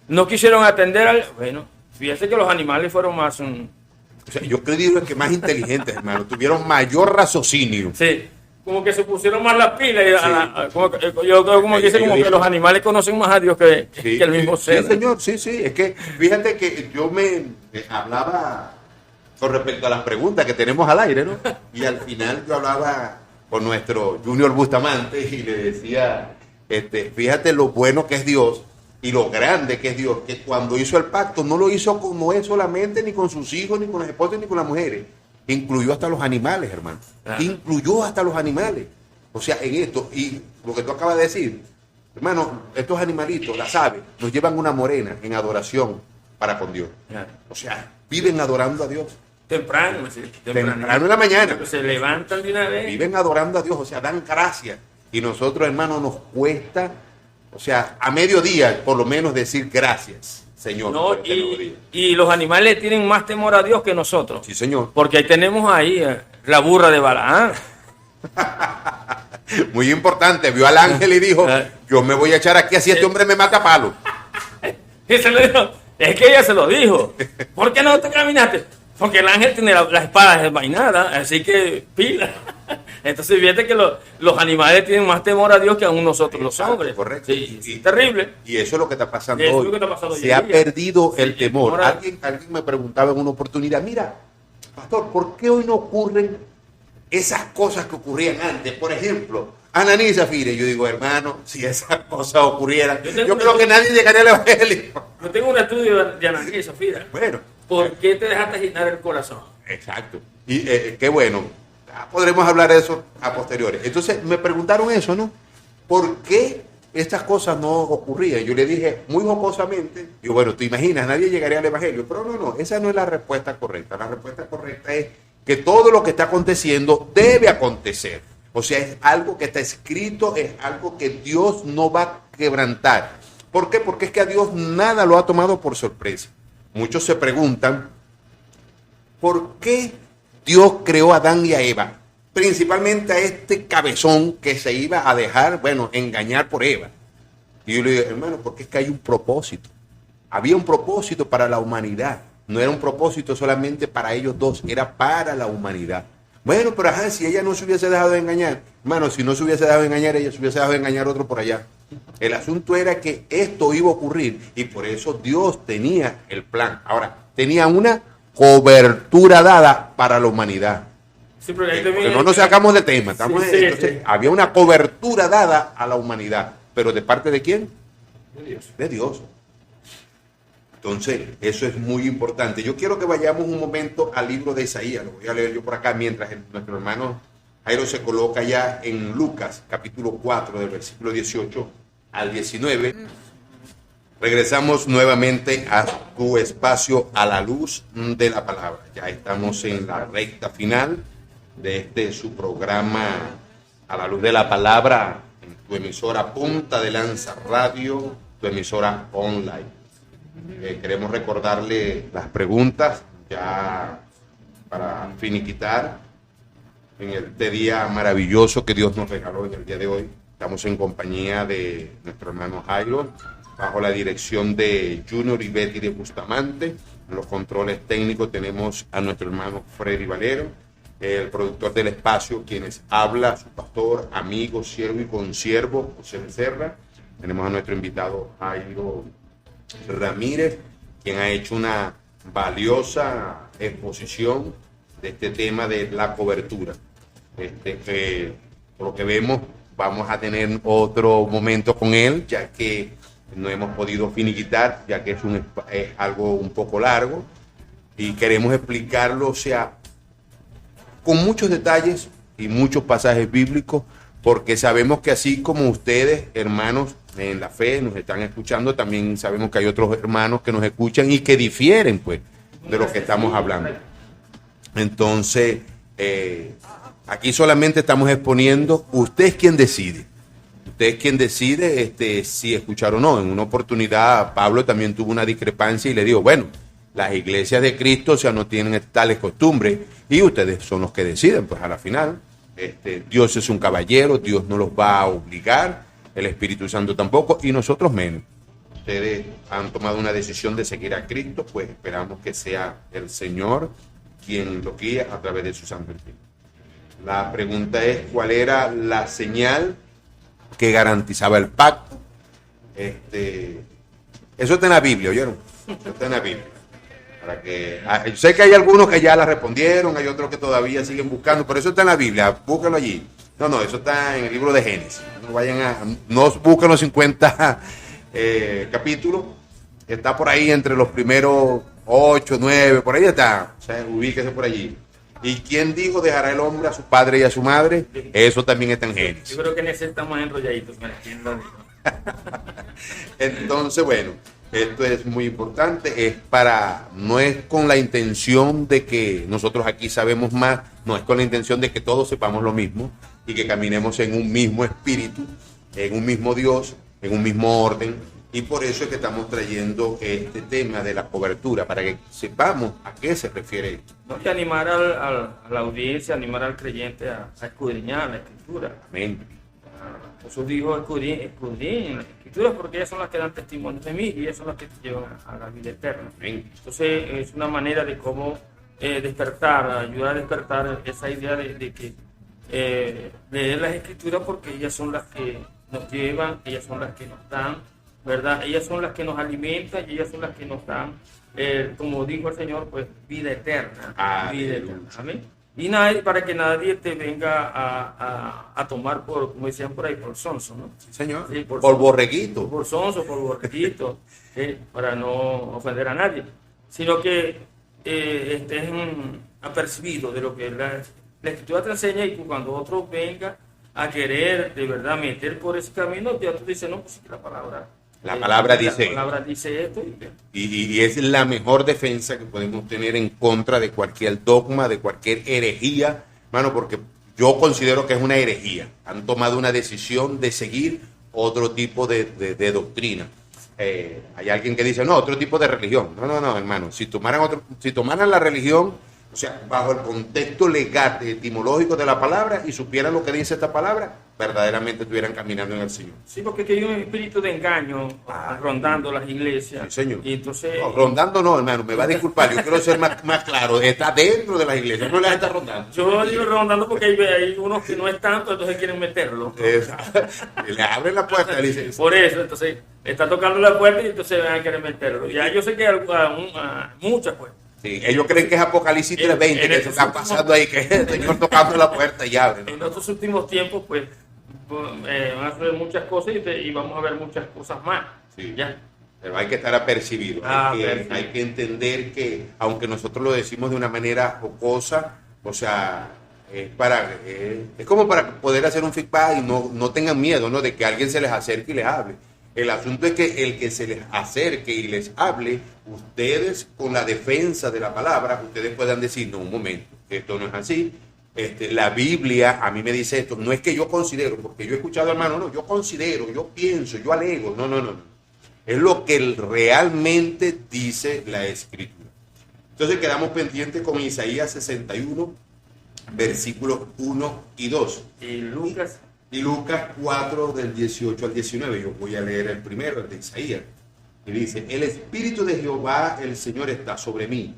No quisieron atender al... Bueno, fíjate que los animales fueron más... O sea, yo creo que más inteligentes, hermano. Tuvieron mayor raciocinio. Sí. Como que se pusieron más las pilas. Yo creo que los animales conocen más a Dios que el mismo ser. Sí, señor, sí. Es que fíjate que yo me hablaba con respecto a las preguntas que tenemos al aire, ¿no? Y al final yo hablaba con nuestro Junior Bustamante y le decía, fíjate lo bueno que es Dios y lo grande que es Dios, que cuando hizo el pacto no lo hizo con Noé solamente, ni con sus hijos, ni con las esposas, ni con las mujeres. Incluyó hasta los animales, hermano. Incluyó hasta los animales. O sea, en esto, y lo que tú acabas de decir, hermano, estos animalitos, las aves, nos llevan una morena en adoración para con Dios. O sea, viven adorando a Dios. Temprano en la mañana. Se levantan de una vez. Viven adorando a Dios, o sea, dan gracias. Y nosotros, hermano, nos cuesta, o sea, a mediodía, por lo menos, decir gracias. Señor, no, y los animales tienen más temor a Dios que nosotros. Sí, señor. Porque ahí tenemos la burra de Balaam. Muy importante. Vio al ángel y dijo, yo me voy a echar aquí así este hombre me mata a palo. Y se lo dijo. Es que ella se lo dijo. ¿Por qué no te caminaste? Porque el ángel tiene la espada desvainada, así que pila. Entonces fíjate que los animales tienen más temor a Dios que aún nosotros los hombres. Correcto. Sí, es terrible. Y eso es lo que está pasando hoy. Se ha perdido el temor. Alguien me preguntaba en una oportunidad, mira, pastor, ¿por qué hoy no ocurren esas cosas que ocurrían antes? Por ejemplo, Ananí y Zafira. Yo digo, hermano, si esas cosas ocurrieran, yo creo que nadie llegaría al evangelio. Yo tengo un estudio de Ananí y Zafira. Bueno. ¿Por qué te dejaste agitar el corazón? Exacto. Y qué bueno. Podremos hablar de eso a posteriores. Entonces me preguntaron eso, ¿no? ¿Por qué estas cosas no ocurrían? Yo le dije muy jocosamente, digo, bueno, tú imaginas, nadie llegaría al evangelio. Pero no, esa no es la respuesta correcta. La respuesta correcta es que todo lo que está aconteciendo debe acontecer. O sea, es algo que está escrito, es algo que Dios no va a quebrantar. ¿Por qué? Porque es que a Dios nada lo ha tomado por sorpresa. Muchos se preguntan, ¿por qué Dios creó a Adán y a Eva? Principalmente a este cabezón que se iba a dejar, engañar por Eva. Y yo le digo, hermano, porque es que hay un propósito. Había un propósito para la humanidad. No era un propósito solamente para ellos dos, era para la humanidad. Bueno, pero si ella no se hubiese dejado de engañar, hermano, si no se hubiese dejado de engañar, ella se hubiese dejado de engañar otro por allá. El asunto era que esto iba a ocurrir y por eso Dios tenía el plan. Ahora, tenía una cobertura dada para la humanidad. Sí, porque no nos sacamos de tema. Entonces, había una cobertura dada a la humanidad. ¿Pero de parte de quién? De Dios. De Dios. Entonces, eso es muy importante. Yo quiero que vayamos un momento al libro de Isaías. Lo voy a leer yo por acá mientras nuestro hermano Jairo se coloca ya en Lucas, capítulo 4, del versículo 18 al 19. Regresamos nuevamente a tu espacio a la luz de la palabra. Ya estamos en la recta final de su programa a la luz de la palabra en tu emisora Punta de Lanza Radio, tu emisora online. Queremos recordarle las preguntas ya para finiquitar en este día maravilloso que Dios nos regaló en el día de hoy. Estamos en compañía de nuestro hermano Jairo, bajo la dirección de Junior y Betty de Bustamante. En los controles técnicos tenemos a nuestro hermano Freddy Valero, el productor del espacio, quienes habla, su pastor, amigo, siervo y consiervo, José Becerra. Tenemos a nuestro invitado Jairo Ramírez, quien ha hecho una valiosa exposición de este tema de la cobertura. Por lo que vemos, vamos a tener otro momento con él, ya que no hemos podido finiquitar, ya que es algo un poco largo y queremos explicarlo, o sea, con muchos detalles y muchos pasajes bíblicos, porque sabemos que así como ustedes, hermanos en la fe, nos están escuchando, también sabemos que hay otros hermanos que nos escuchan y que difieren, pues, de lo que estamos hablando. Entonces, aquí solamente estamos exponiendo, usted es quien decide. Usted es quien decide si escuchar o no. En una oportunidad, Pablo también tuvo una discrepancia y le dijo, bueno, las iglesias de Cristo, o sea, no tienen tales costumbres y ustedes son los que deciden, pues a la final. Dios es un caballero, Dios no los va a obligar, el Espíritu Santo tampoco, y nosotros menos. Ustedes han tomado una decisión de seguir a Cristo, pues esperamos que sea el Señor quien lo guíe a través de su Santo Espíritu. La pregunta es, ¿cuál era la señal que garantizaba el pacto? Eso está en la Biblia, ¿oyeron? Eso está en la Biblia. Para que, yo sé que hay algunos que ya la respondieron, hay otros que todavía siguen buscando, pero eso está en la Biblia, búsquenlo allí. No, eso está en el libro de Génesis. No busquen los 50 capítulos, está por ahí entre los primeros 8, 9, por ahí está, o sea, ubíquese por allí. ¿Y quién dijo dejará el hombre a su padre y a su madre? Eso también está en Génesis. Yo creo que en ese estamos enrolladitos. Entonces, bueno, esto es muy importante, no es con la intención de que nosotros aquí sabemos más, no es con la intención de que todos sepamos lo mismo y que caminemos en un mismo espíritu, en un mismo Dios, en un mismo orden, y por eso es que estamos trayendo este tema de la cobertura, para que sepamos a qué se refiere esto. No, y animar a la audiencia, animar al creyente a escudriñar la Escritura. Amén. Jesús dijo, escudriñen las Escrituras porque ellas son las que dan testimonio de mí y ellas son las que te llevan a la vida eterna. Amén. Entonces es una manera de cómo despertar, ayudar a despertar esa idea de que leer las Escrituras porque ellas son las que nos llevan, ellas son las que nos dan, ¿verdad? Ellas son las que nos alimentan y ellas son las que nos dan, como dijo el Señor, pues vida eterna. Vida eterna. Amén. Y para que nadie te venga a tomar por, como decían por ahí, por sonso, ¿no? Sí, señor. Sí, por borreguito. Por sonso, por borreguito, para no ofender a nadie. Sino que estés apercibido de lo que la Escritura te enseña, y cuando otro venga a querer de verdad meter por ese camino, ya tú dices, no, pues la palabra. La palabra dice. La palabra dice esto. Y es la mejor defensa que podemos tener en contra de cualquier dogma, de cualquier herejía, hermano, porque yo considero que es una herejía. Han tomado una decisión de seguir otro tipo de doctrina. Hay alguien que dice, no, otro tipo de religión. No, hermano. Si tomaran la religión, o sea, bajo el contexto legal, etimológico de la palabra, y supieran lo que dice esta palabra, verdaderamente estuvieran caminando en el Señor. Sí, porque hay un espíritu de engaño rondando las iglesias. Sí, señor. Y entonces, no, rondando no, hermano, me va a disculpar, yo quiero ser más claro, está dentro de las iglesias, no las está rondando. Yo digo rondando porque hay unos que no es tanto, entonces quieren meterlo. Le abren la puerta, le dicen. Por eso, entonces, está tocando la puerta y entonces van a querer meterlo. Ya yo sé que hay muchas puertas. Sí, ellos creen que es Apocalipsis 3:20 que se está pasando ahí, que es el Señor tocando la puerta y abre, ¿no? En estos últimos tiempos, pues, van a hacer muchas cosas y vamos a ver muchas cosas más. Sí. ¿Ya? Pero hay que estar apercibido. Hay que entender que, aunque nosotros lo decimos de una manera jocosa, o sea, es como para poder hacer un feedback y no tengan miedo, ¿no?, de que alguien se les acerque y les hable. El asunto es que el que se les acerque y les hable, ustedes con la defensa de la palabra, ustedes puedan decir, no, un momento, esto no es así. La Biblia a mí me dice esto, no es que yo considero, porque yo he escuchado, hermano, no, yo considero, yo pienso, yo alego, no. Es lo que realmente dice la Escritura. Entonces quedamos pendientes con Isaías 61, versículos 1 y 2. Y Lucas 4, del 18 al 19. Yo voy a leer el primero, el de Isaías. Y dice, el Espíritu de Jehová, el Señor, está sobre mí,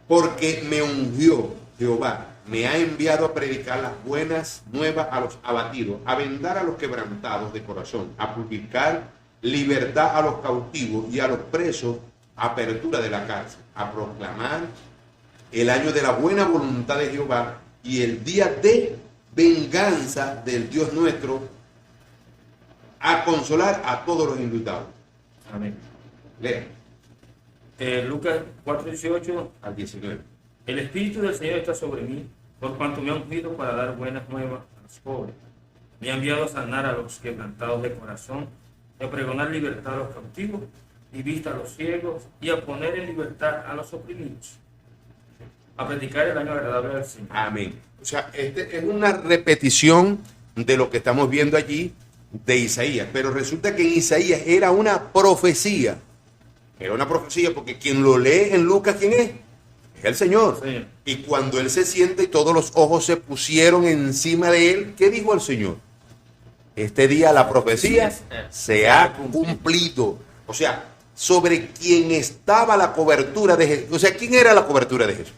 porque me ungió Jehová, me ha enviado a predicar las buenas nuevas a los abatidos, a vendar a los quebrantados de corazón, a publicar libertad a los cautivos y a los presos, apertura de la cárcel, a proclamar el año de la buena voluntad de Jehová y el día de venganza del Dios nuestro, a consolar a todos los indultados. Amén. Lea. Lucas 4, 18 al 19. El Espíritu del Señor está sobre mí, por cuanto me ha ungido para dar buenas nuevas a los pobres. Me ha enviado a sanar a los quebrantados de corazón, a pregonar libertad a los cautivos y vista a los ciegos, y a poner en libertad a los oprimidos, a predicar el año agradable del Señor. Amén. O sea, es una repetición de lo que estamos viendo allí de Isaías, pero resulta que en Isaías era una profecía. Era una profecía porque quien lo lee en Lucas, ¿quién es? Es el Señor. Sí. Y cuando Él se siente y todos los ojos se pusieron encima de Él, ¿qué dijo el Señor? Este día la profecía se ha cumplido. O sea, sobre quién estaba la cobertura de Jesús. O sea, ¿quién era la cobertura de Jesús?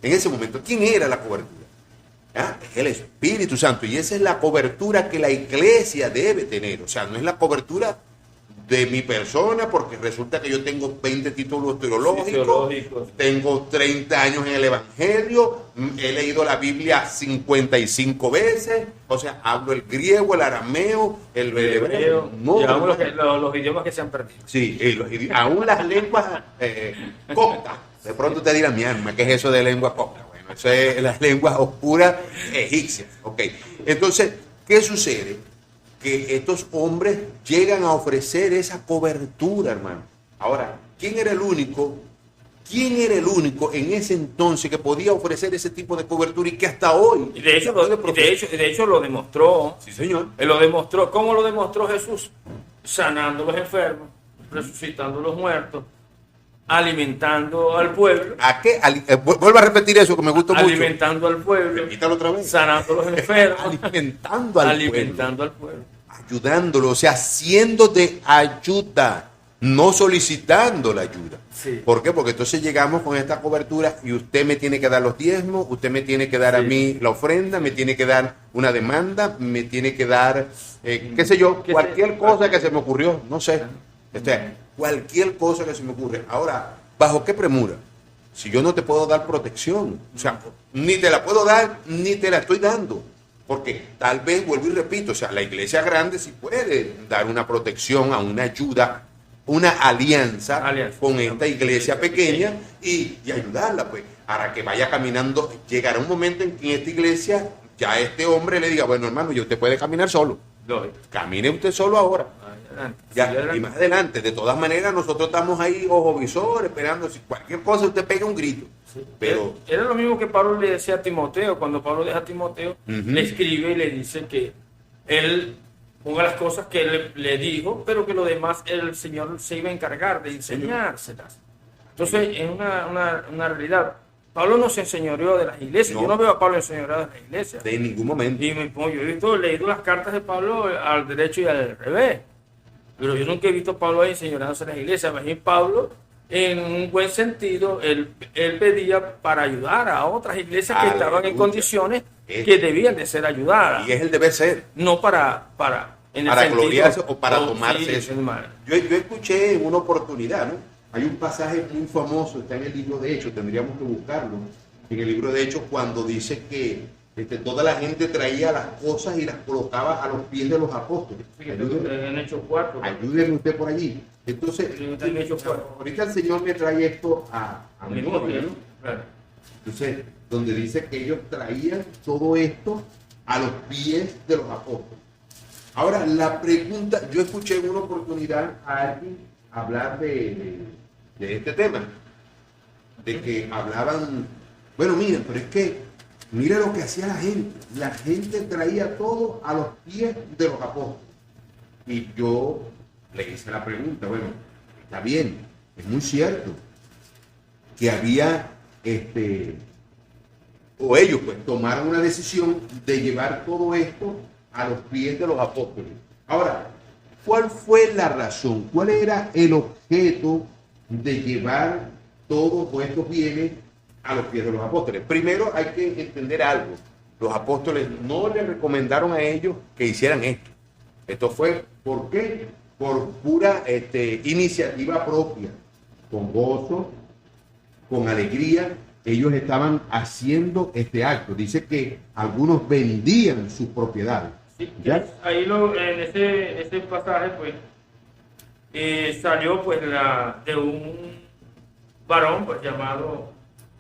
En ese momento, ¿quién era la cobertura? Es el Espíritu Santo. Y esa es la cobertura que la iglesia debe tener. O sea, no es la cobertura de mi persona, porque resulta que yo tengo 20 títulos teológicos, tengo 30 años en el Evangelio, he leído la Biblia 55 veces, o sea, hablo el griego, el arameo, el hebreo, los idiomas que se han perdido. Sí, aún las lenguas coptas. De pronto te dirán, mi alma, ¿qué es eso de lengua copta? Bueno, eso es las lenguas oscuras egipcias. Okay. Entonces, ¿qué sucede? Que estos hombres llegan a ofrecer esa cobertura, hermano. Ahora, ¿quién era el único en ese entonces que podía ofrecer ese tipo de cobertura y que hasta hoy? Y de hecho lo demostró. Sí, señor. Él lo demostró. ¿Cómo lo demostró Jesús? Sanando a los enfermos, resucitando a los muertos, alimentando al pueblo. ¿A qué? Vuelvo a repetir eso que me gustó mucho. Alimentando al pueblo. Repítalo otra vez. Sanando a los enfermos. Alimentando al pueblo. Ayudándolo, o sea, siendo de ayuda, no solicitando la ayuda. Sí. ¿Por qué? Porque entonces llegamos con esta cobertura y usted me tiene que dar los diezmos, usted me tiene que dar a mí la ofrenda, me tiene que dar una demanda, me tiene que dar, qué sé yo, cualquier cosa que se me ocurrió, no sé. Cualquier cosa que se me ocurre. Ahora, ¿bajo qué premura? Si yo no te puedo dar protección, o sea, ni te la puedo dar, ni te la estoy dando. Porque tal vez, vuelvo y repito, o sea, la iglesia grande sí puede dar una protección, a una ayuda, una alianza con esta iglesia pequeña y ayudarla, pues, para que vaya caminando. Llegará un momento en que en esta iglesia ya este hombre le diga, bueno, hermano, ya usted puede caminar solo. Camine usted solo ahora. Y más adelante, de todas maneras, nosotros estamos ahí, ojo visor, esperando. Si cualquier cosa, usted pega un grito. Sí. Pero era lo mismo que Pablo le decía a Timoteo. Cuando Pablo deja a Timoteo, le escribe y le dice que él ponga las cosas que él le dijo, pero que lo demás el Señor se iba a encargar de enseñárselas. Entonces, es una realidad. Pablo no se enseñoreó de las iglesias. No. Yo no veo a Pablo enseñoreado de las iglesias. De ningún momento. Y yo he leído las cartas de Pablo al derecho y al revés. Pero yo nunca he visto a Pablo ahí enseñoreándose de las iglesias. Más bien Pablo, en un buen sentido, él pedía para ayudar a otras iglesias que estaban en condiciones que debían de ser ayudadas. Y es el deber ser. No para gloriarse o para tomarse eso. Yo escuché en una oportunidad, ¿no? Hay un pasaje muy famoso, está en el libro de Hechos, tendríamos que buscarlo. En el libro de Hechos, cuando dice que toda la gente traía las cosas y las colocaba a los pies de los apóstoles. En Hechos 4. Ayúdenme usted por allí. Entonces, ahorita el Señor me trae esto a memoria, ¿no? Claro. Entonces, donde dice que ellos traían todo esto a los pies de los apóstoles. Ahora, la pregunta, yo escuché en una oportunidad a alguien hablar de este tema, de que hablaban, bueno, miren, pero es que, mira lo que hacía la gente traía todo a los pies de los apóstoles. Y yo le hice la pregunta, bueno, está bien, es muy cierto que había, o ellos pues tomaron una decisión de llevar todo esto a los pies de los apóstoles. Ahora, ¿cuál fue la razón? ¿Cuál era el objeto de llevar todos estos bienes a los pies de los apóstoles? Primero hay que entender algo. Los apóstoles no le recomendaron a ellos que hicieran esto. Esto fue, ¿por qué? Por pura iniciativa propia, con gozo, con alegría. Ellos estaban haciendo este acto. Dice que algunos vendían sus propiedades. Sí, ahí en ese pasaje, pues, salió pues de un varón pues llamado,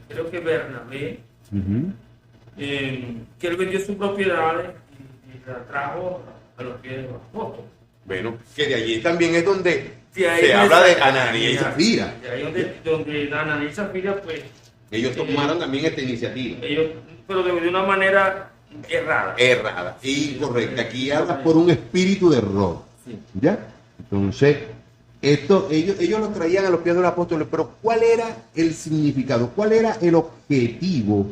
creo que Bernabé, que él vendió sus propiedades y la trajo a los pies de los apóstoles. Bueno, que de allí también es donde se habla de Ananías y Zafira. De ahí donde Ananías y Zafira, pues, ellos tomaron también esta iniciativa. Pero de una manera errada. Errada, incorrecta. Aquí habla por un espíritu de error. Sí. ¿Ya? Entonces, ellos lo traían a los pies de los apóstoles, pero ¿cuál era el significado? ¿Cuál era el objetivo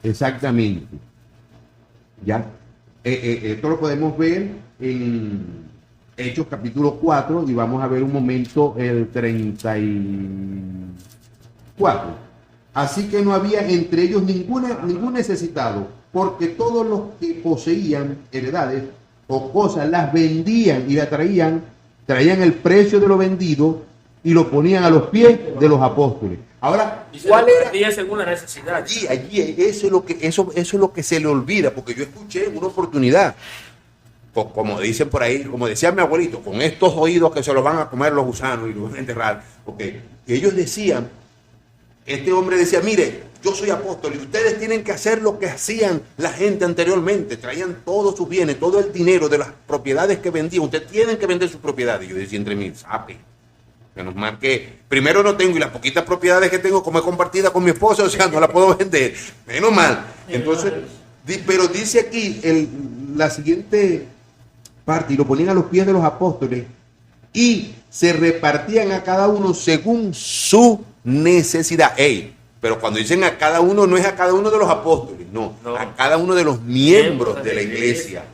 exactamente? ¿Ya? Esto lo podemos ver en Hechos capítulo 4 y vamos a ver un momento el 34. Así que no había entre ellos ningún necesitado, porque todos los que poseían heredades o cosas las vendían y las traían el precio de lo vendido y lo ponían a los pies de los apóstoles. Ahora, ¿cuál era? Según la necesidad. Allí, eso es lo que se le olvida, porque yo escuché en una oportunidad, como dicen por ahí, como decía mi abuelito, con estos oídos que se los van a comer los gusanos y los van a enterrar, porque ellos decían, este hombre decía, mire, yo soy apóstol y ustedes tienen que hacer lo que hacían la gente anteriormente, traían todos sus bienes, todo el dinero de las propiedades que vendían, ustedes tienen que vender sus propiedades. Yo decía entre mí, sape, menos mal que primero no tengo y las poquitas propiedades que tengo como es compartida con mi esposa, o sea, no la puedo vender, menos mal. Entonces, pero dice aquí la siguiente parte, y lo ponían a los pies de los apóstoles y se repartían a cada uno según su necesidad. Pero cuando dicen a cada uno, no es a cada uno de los apóstoles, no, a cada uno de los miembros de la iglesia.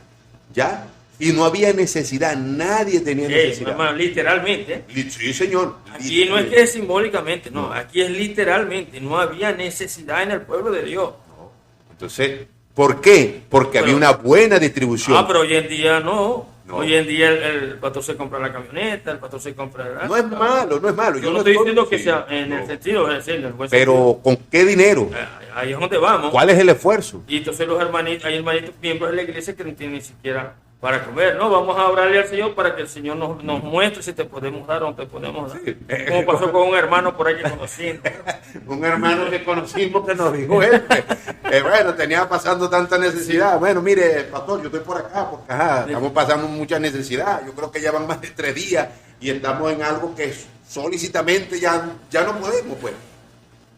¿Ya? Y no había necesidad, nadie tenía necesidad. Hermano, literalmente. Sí, señor. Aquí no es que es simbólicamente, no, aquí es literalmente, no había necesidad en el pueblo de Dios. No. Entonces, ¿por qué? Porque había una buena distribución. Pero hoy en día no. Hoy en día el pastor se compra la camioneta, el pastor se compra... No es malo, no es malo. Yo no estoy diciendo que sea en el sentido, es decir, en el buen pero sentido. ¿con qué dinero? Ahí es donde vamos. ¿Cuál es el esfuerzo? Y entonces hay hermanitos miembros de la iglesia que no tienen ni siquiera para comer, ¿no? Vamos a orarle al Señor para que el Señor nos muestre si te podemos dar o no te podemos dar. Sí. Como pasó con un hermano por ahí que conocimos. Un hermano que conocimos que nos dijo bueno, tenía pasando tanta necesidad. Bueno, mire, pastor, yo estoy por acá porque estamos pasando mucha necesidad. Yo creo que ya van más de 3 días y estamos en algo que solícitamente ya no podemos, pues.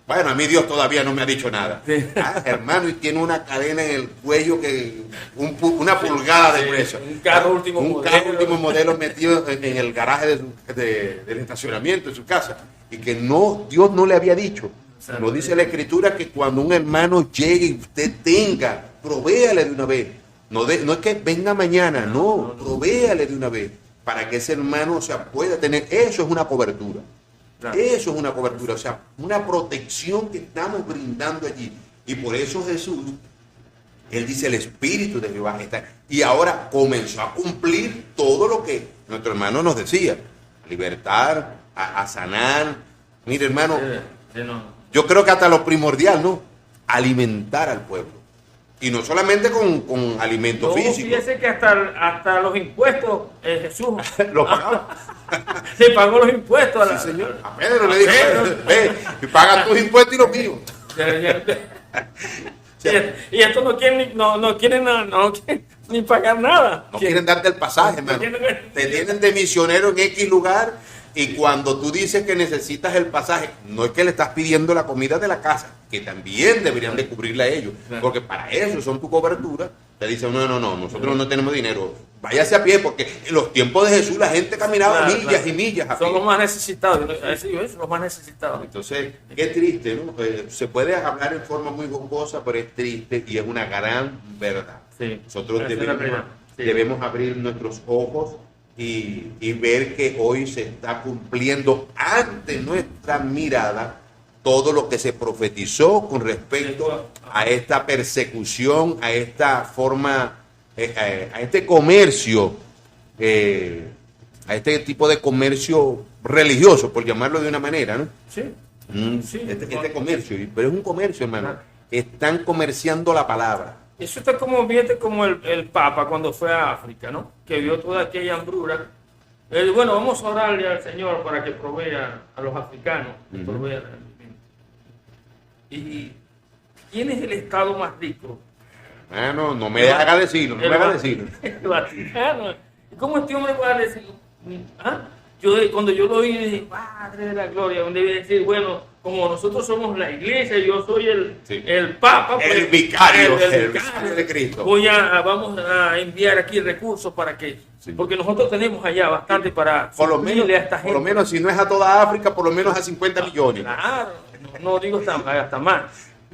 Bueno, a mí Dios todavía no me ha dicho nada. Sí. Hermano, y tiene una cadena en el cuello que una pulgada de grueso. Un carro último modelo metido en el garaje del estacionamiento de su casa. Y que Dios no le había dicho. Nos dice la Escritura que cuando un hermano llegue y usted tenga, provéale de una vez. No es que venga mañana, no, provéale de una vez. Para que ese hermano pueda tener, eso es una cobertura. Claro. Eso es una cobertura, o sea, una protección que estamos brindando allí. Y por eso Jesús, Él dice, el Espíritu de Jehová está. Y ahora comenzó a cumplir todo lo que nuestro hermano nos decía. A libertar, a sanar. Mire, hermano, yo creo que hasta lo primordial, ¿no? Alimentar al pueblo. Y no solamente con alimentos físicos. Fíjese que hasta los impuestos, Jesús lo pagaba. Se pagó los impuestos. Sí, señor. A Pedro le dijo, paga tus impuestos y los míos. Y estos no quieren ni pagar nada. No quieren darte el pasaje, hermano. Te tienen de misionero en X lugar y cuando tú dices que necesitas el pasaje, no es que le estás pidiendo la comida de la casa, que también deberían de cubrirla a ellos, porque para eso son tu cobertura. Te dicen, no, nosotros no tenemos dinero, váyase a pie, porque en los tiempos de Jesús la gente caminaba millas y millas a pie. Son los más necesitados, los más necesitados. Entonces, qué triste, ¿no? Se puede hablar en forma muy jocosa, pero es triste y es una gran verdad. Sí, nosotros debemos abrir nuestros ojos y ver que hoy se está cumpliendo ante nuestra mirada todo lo que se profetizó con respecto a esta persecución, a esta forma, a este comercio, a este tipo de comercio religioso, por llamarlo de una manera, ¿no? Sí. Este comercio, pero es un comercio, hermano. Están comerciando la palabra. Eso está como, fíjate, como el Papa cuando fue a África, ¿no? Que vio toda aquella hambrura. Bueno, vamos a orarle al Señor para que provea a los africanos, que provea el alimento. ¿Y quién es el Estado más rico? Bueno, no me haga decirlo, no me haga decirlo. El Vaticano. ¿Cómo este hombre va a decir? Cuando yo lo oí, dije, Padre de la Gloria, donde debe decir, bueno, como nosotros somos la iglesia, yo soy el Papa, el vicario de Cristo. Vamos a enviar aquí recursos para que, porque nosotros tenemos allá bastante para por lo menos, a esta gente. Por lo menos, si no es a toda África, por lo menos a 50 millones. Claro, no digo hasta más.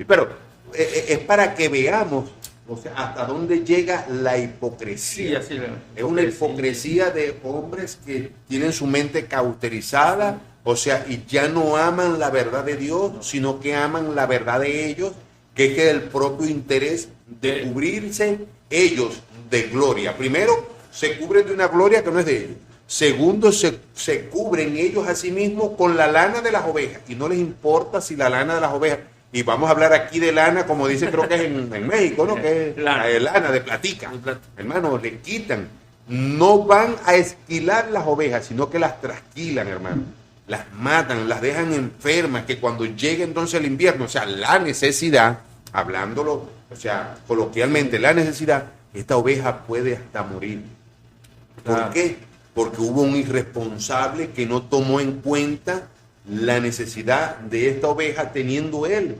Pero es para que veamos, o sea, hasta dónde llega la hipocresía. Sí, es una hipocresía de hombres que tienen su mente cauterizada, o sea, y ya no aman la verdad de Dios, sino que aman la verdad de ellos, que es el propio interés de cubrirse ellos de gloria. Primero, se cubren de una gloria que no es de ellos. Segundo, se cubren ellos a sí mismos con la lana de las ovejas, y no les importa si la lana de las ovejas, y vamos a hablar aquí de lana, como dice, creo que es en México, ¿no? Que es lana de platica. Hermano, le quitan. No van a esquilar las ovejas, sino que las trasquilan, hermano. Las matan, las dejan enfermas, que cuando llegue entonces el invierno, o sea, la necesidad, hablándolo, o sea, coloquialmente, la necesidad, esta oveja puede hasta morir. ¿Por qué? Porque hubo un irresponsable que no tomó en cuenta la necesidad de esta oveja, teniendo él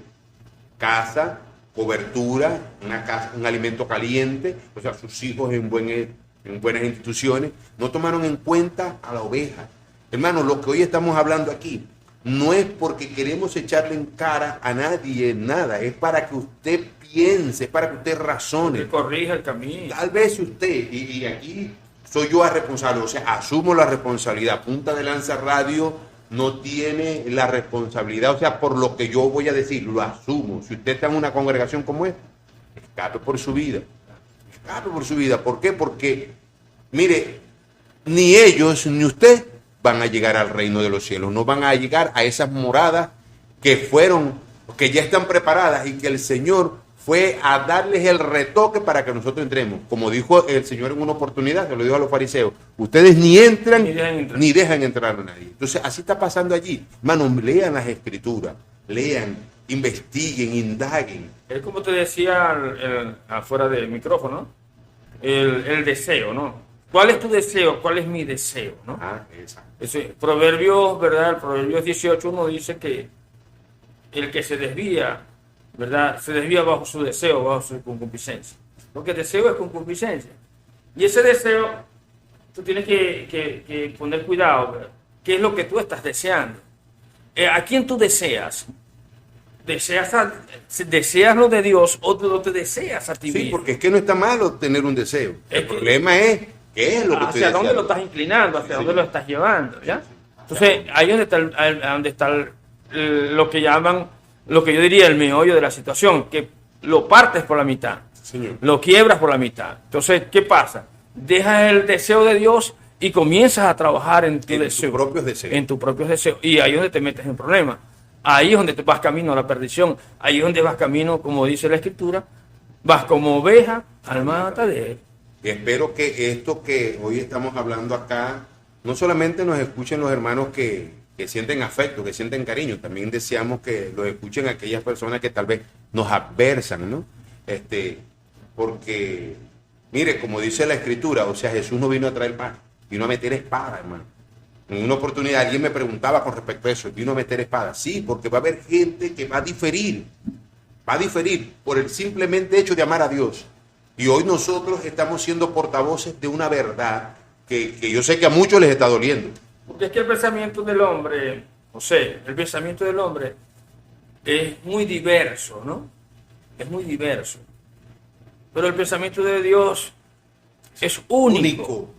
casa, cobertura, una casa, un alimento caliente, o sea, sus hijos en buenas instituciones, no tomaron en cuenta a la oveja. Hermano, lo que hoy estamos hablando aquí no es porque queremos echarle en cara a nadie nada, es para que usted piense, es para que usted razone. Que corrija el camino. Tal vez usted, y aquí soy yo responsable, o sea, asumo la responsabilidad. Punta de Lanza Radio no tiene la responsabilidad, o sea, por lo que yo voy a decir, lo asumo. Si usted está en una congregación como esta, escape por su vida. Escape por su vida. ¿Por qué? Porque, mire, ni ellos ni usted van a llegar al reino de los cielos, no van a llegar a esas moradas que ya están preparadas y que el Señor fue a darles el retoque para que nosotros entremos. Como dijo el Señor en una oportunidad, se lo dijo a los fariseos, ustedes ni entran ni dejan entrar a nadie. Entonces, así está pasando allí. Hermano, lean las Escrituras, lean, investiguen, indaguen. Es como te decía afuera del micrófono, el deseo, ¿no? ¿Cuál es tu deseo? ¿Cuál es mi deseo? ¿No? Exacto. Proverbios, ¿verdad? El Proverbios 18:1 dice que el que se desvía, ¿verdad? Se desvía bajo su deseo, bajo su concupiscencia. Porque el deseo es concupiscencia. Y ese deseo, tú tienes que poner cuidado, ¿verdad? ¿Qué es lo que tú estás deseando? ¿A quién tú deseas? ¿Deseas lo de Dios o lo te deseas a ti mismo? Sí, porque es que no está malo tener un deseo. El problema es ¿qué es lo que hacia dónde lo estás inclinando, hacia dónde lo estás llevando, ¿ya? Entonces, ahí es donde está lo que llaman, lo que yo diría el meollo de la situación, que lo partes por la mitad, Señor, lo quiebras por la mitad. Entonces, ¿qué pasa? Dejas el deseo de Dios y comienzas a trabajar en tu deseo. En tus propios deseos. Y ahí es donde te metes en problemas. Ahí es donde te vas camino a la perdición. Ahí es donde vas camino, como dice la Escritura, vas como oveja al matadero. Y espero que esto que hoy estamos hablando acá, no solamente nos escuchen los hermanos que sienten afecto, que sienten cariño, también deseamos que lo escuchen aquellas personas que tal vez nos adversan, ¿no? Porque, mire, como dice la Escritura, o sea, Jesús no vino a traer paz, vino a meter espada, hermano. En una oportunidad alguien me preguntaba con respecto a eso, vino a meter espada. Sí, porque va a haber gente que va a diferir por el simplemente hecho de amar a Dios. Y hoy nosotros estamos siendo portavoces de una verdad que yo sé que a muchos les está doliendo. Porque es que el pensamiento del hombre, el pensamiento del hombre es muy diverso, ¿no? Es muy diverso. Pero el pensamiento de Dios es único.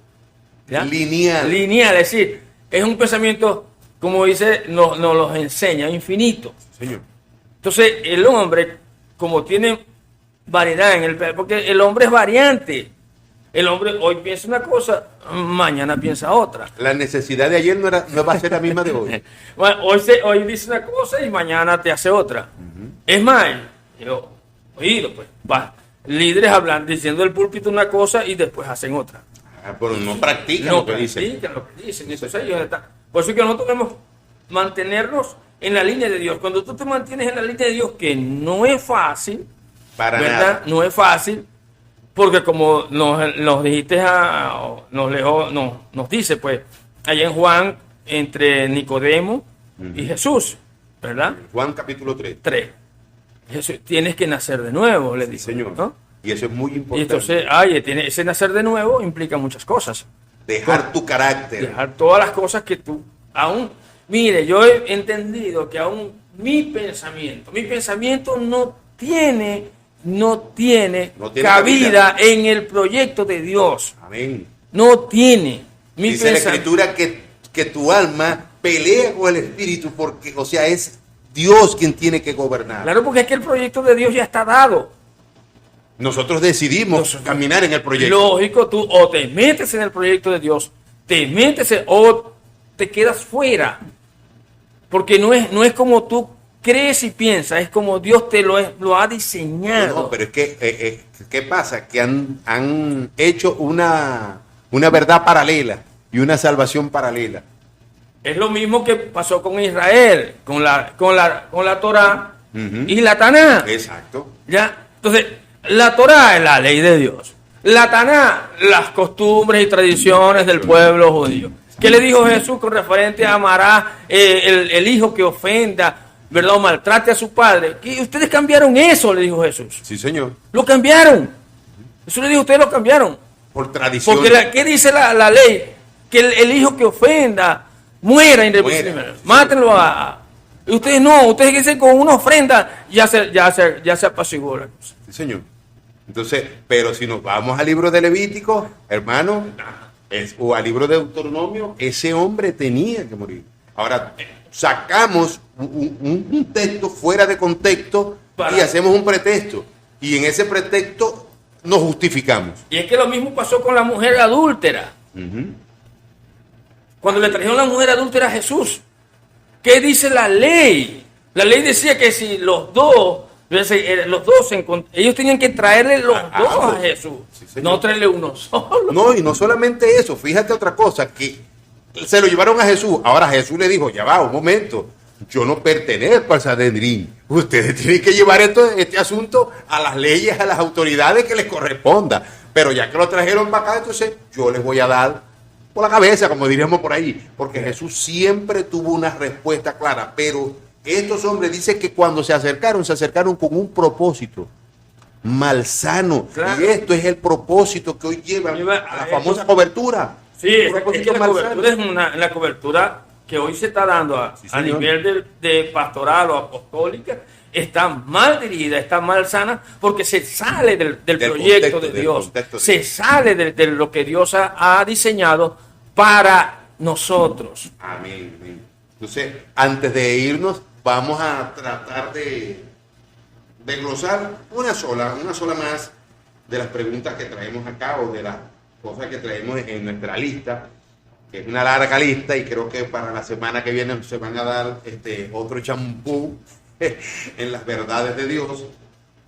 ¿Ya? Lineal. Lineal, es decir, es un pensamiento, como dice, nos los enseña, infinito. Señor. Entonces, el hombre, como tiene variedad porque el hombre es variante. El hombre hoy piensa una cosa, mañana piensa otra. La necesidad de ayer no va a ser la misma de hoy. Bueno, hoy dice una cosa y mañana te hace otra. Es más, yo oído, pues, líderes hablan diciendo del púlpito una cosa y después hacen otra. Pero no practican lo que dicen. Entonces ellos están. Por eso es que nosotros debemos mantenernos en la línea de Dios. Cuando tú te mantienes en la línea de Dios, que no es fácil, para ¿verdad? nada. No es fácil, porque como nos dijiste, nos dice, pues, allá en Juan, entre Nicodemo y Jesús, ¿verdad? Juan capítulo 3. Jesús, tienes que nacer de nuevo, le dice. Señor. ¿No? Y eso es muy importante. Y entonces, ese nacer de nuevo implica muchas cosas. Dejar tu carácter. Dejar todas las cosas que tú aún... Mire, yo he entendido que aún mi pensamiento no tiene cabida en el proyecto de Dios. Amén. No tiene. Dice la Escritura que tu alma pelea con el Espíritu porque, o sea, es Dios quien tiene que gobernar. Claro, porque es que el proyecto de Dios ya está dado. Nosotros decidimos caminar en el proyecto. Lógico, tú o te metes en el proyecto de Dios, o te quedas fuera. Porque no es como tú crees y piensas, es como Dios te lo ha diseñado. No, pero es que, ¿qué pasa? Que han hecho una verdad paralela y una salvación paralela. Es lo mismo que pasó con Israel, con la Torá y la Taná. Exacto. ¿Ya? Entonces, la Torá es la ley de Dios. La Taná, las costumbres y tradiciones del pueblo judío. ¿Qué le dijo Jesús con referente a amará el hijo que ofenda, ¿verdad? O maltrate a su padre? ¿Que ustedes cambiaron eso? Le dijo Jesús. Sí, Señor. Lo cambiaron. Eso le dijo, ustedes lo cambiaron. Por tradición. Porque ¿qué dice la ley? Que el hijo que ofenda muera. Mátenlo y ustedes no, ustedes dicen con una ofrenda ya se apaciguó la cosa. Sí, Señor. Entonces, pero si nos vamos al libro de Levítico, hermano, o al libro de Deuteronomio, ese hombre tenía que morir. Ahora, sacamos un texto fuera de contexto y hacemos un pretexto. Y en ese pretexto nos justificamos. Y es que lo mismo pasó con la mujer adúltera. Cuando le trajeron la mujer adúltera a Jesús, ¿qué dice la ley? La ley decía que si los dos, ellos tenían que traerle los dos a Jesús, sí, no traerle uno solo. No, y no solamente eso, fíjate otra cosa, que se lo llevaron a Jesús. Ahora Jesús le dijo, ya va, un momento, yo no pertenezco al Sanedrín. Ustedes tienen que llevar este asunto a las leyes, a las autoridades que les corresponda. Pero ya que lo trajeron para acá, entonces yo les voy a dar por la cabeza, como diríamos por ahí. Porque Jesús siempre tuvo una respuesta clara, pero estos hombres dicen que cuando se acercaron con un propósito malsano. Claro. Y esto es el propósito que hoy lleva a la famosa cobertura. Sí, es que la cobertura es la cobertura que hoy se está dando a nivel de pastoral o apostólica. Está mal dirigida, está mal sana, porque se sale del proyecto de Dios. Se sale de lo que Dios ha diseñado para nosotros. Amén. Entonces, antes de irnos, vamos a tratar de glosar una sola más de las preguntas que traemos acá o de las cosas que traemos en nuestra lista, que es una larga lista, y creo que para la semana que viene se van a dar otro champú en las verdades de Dios.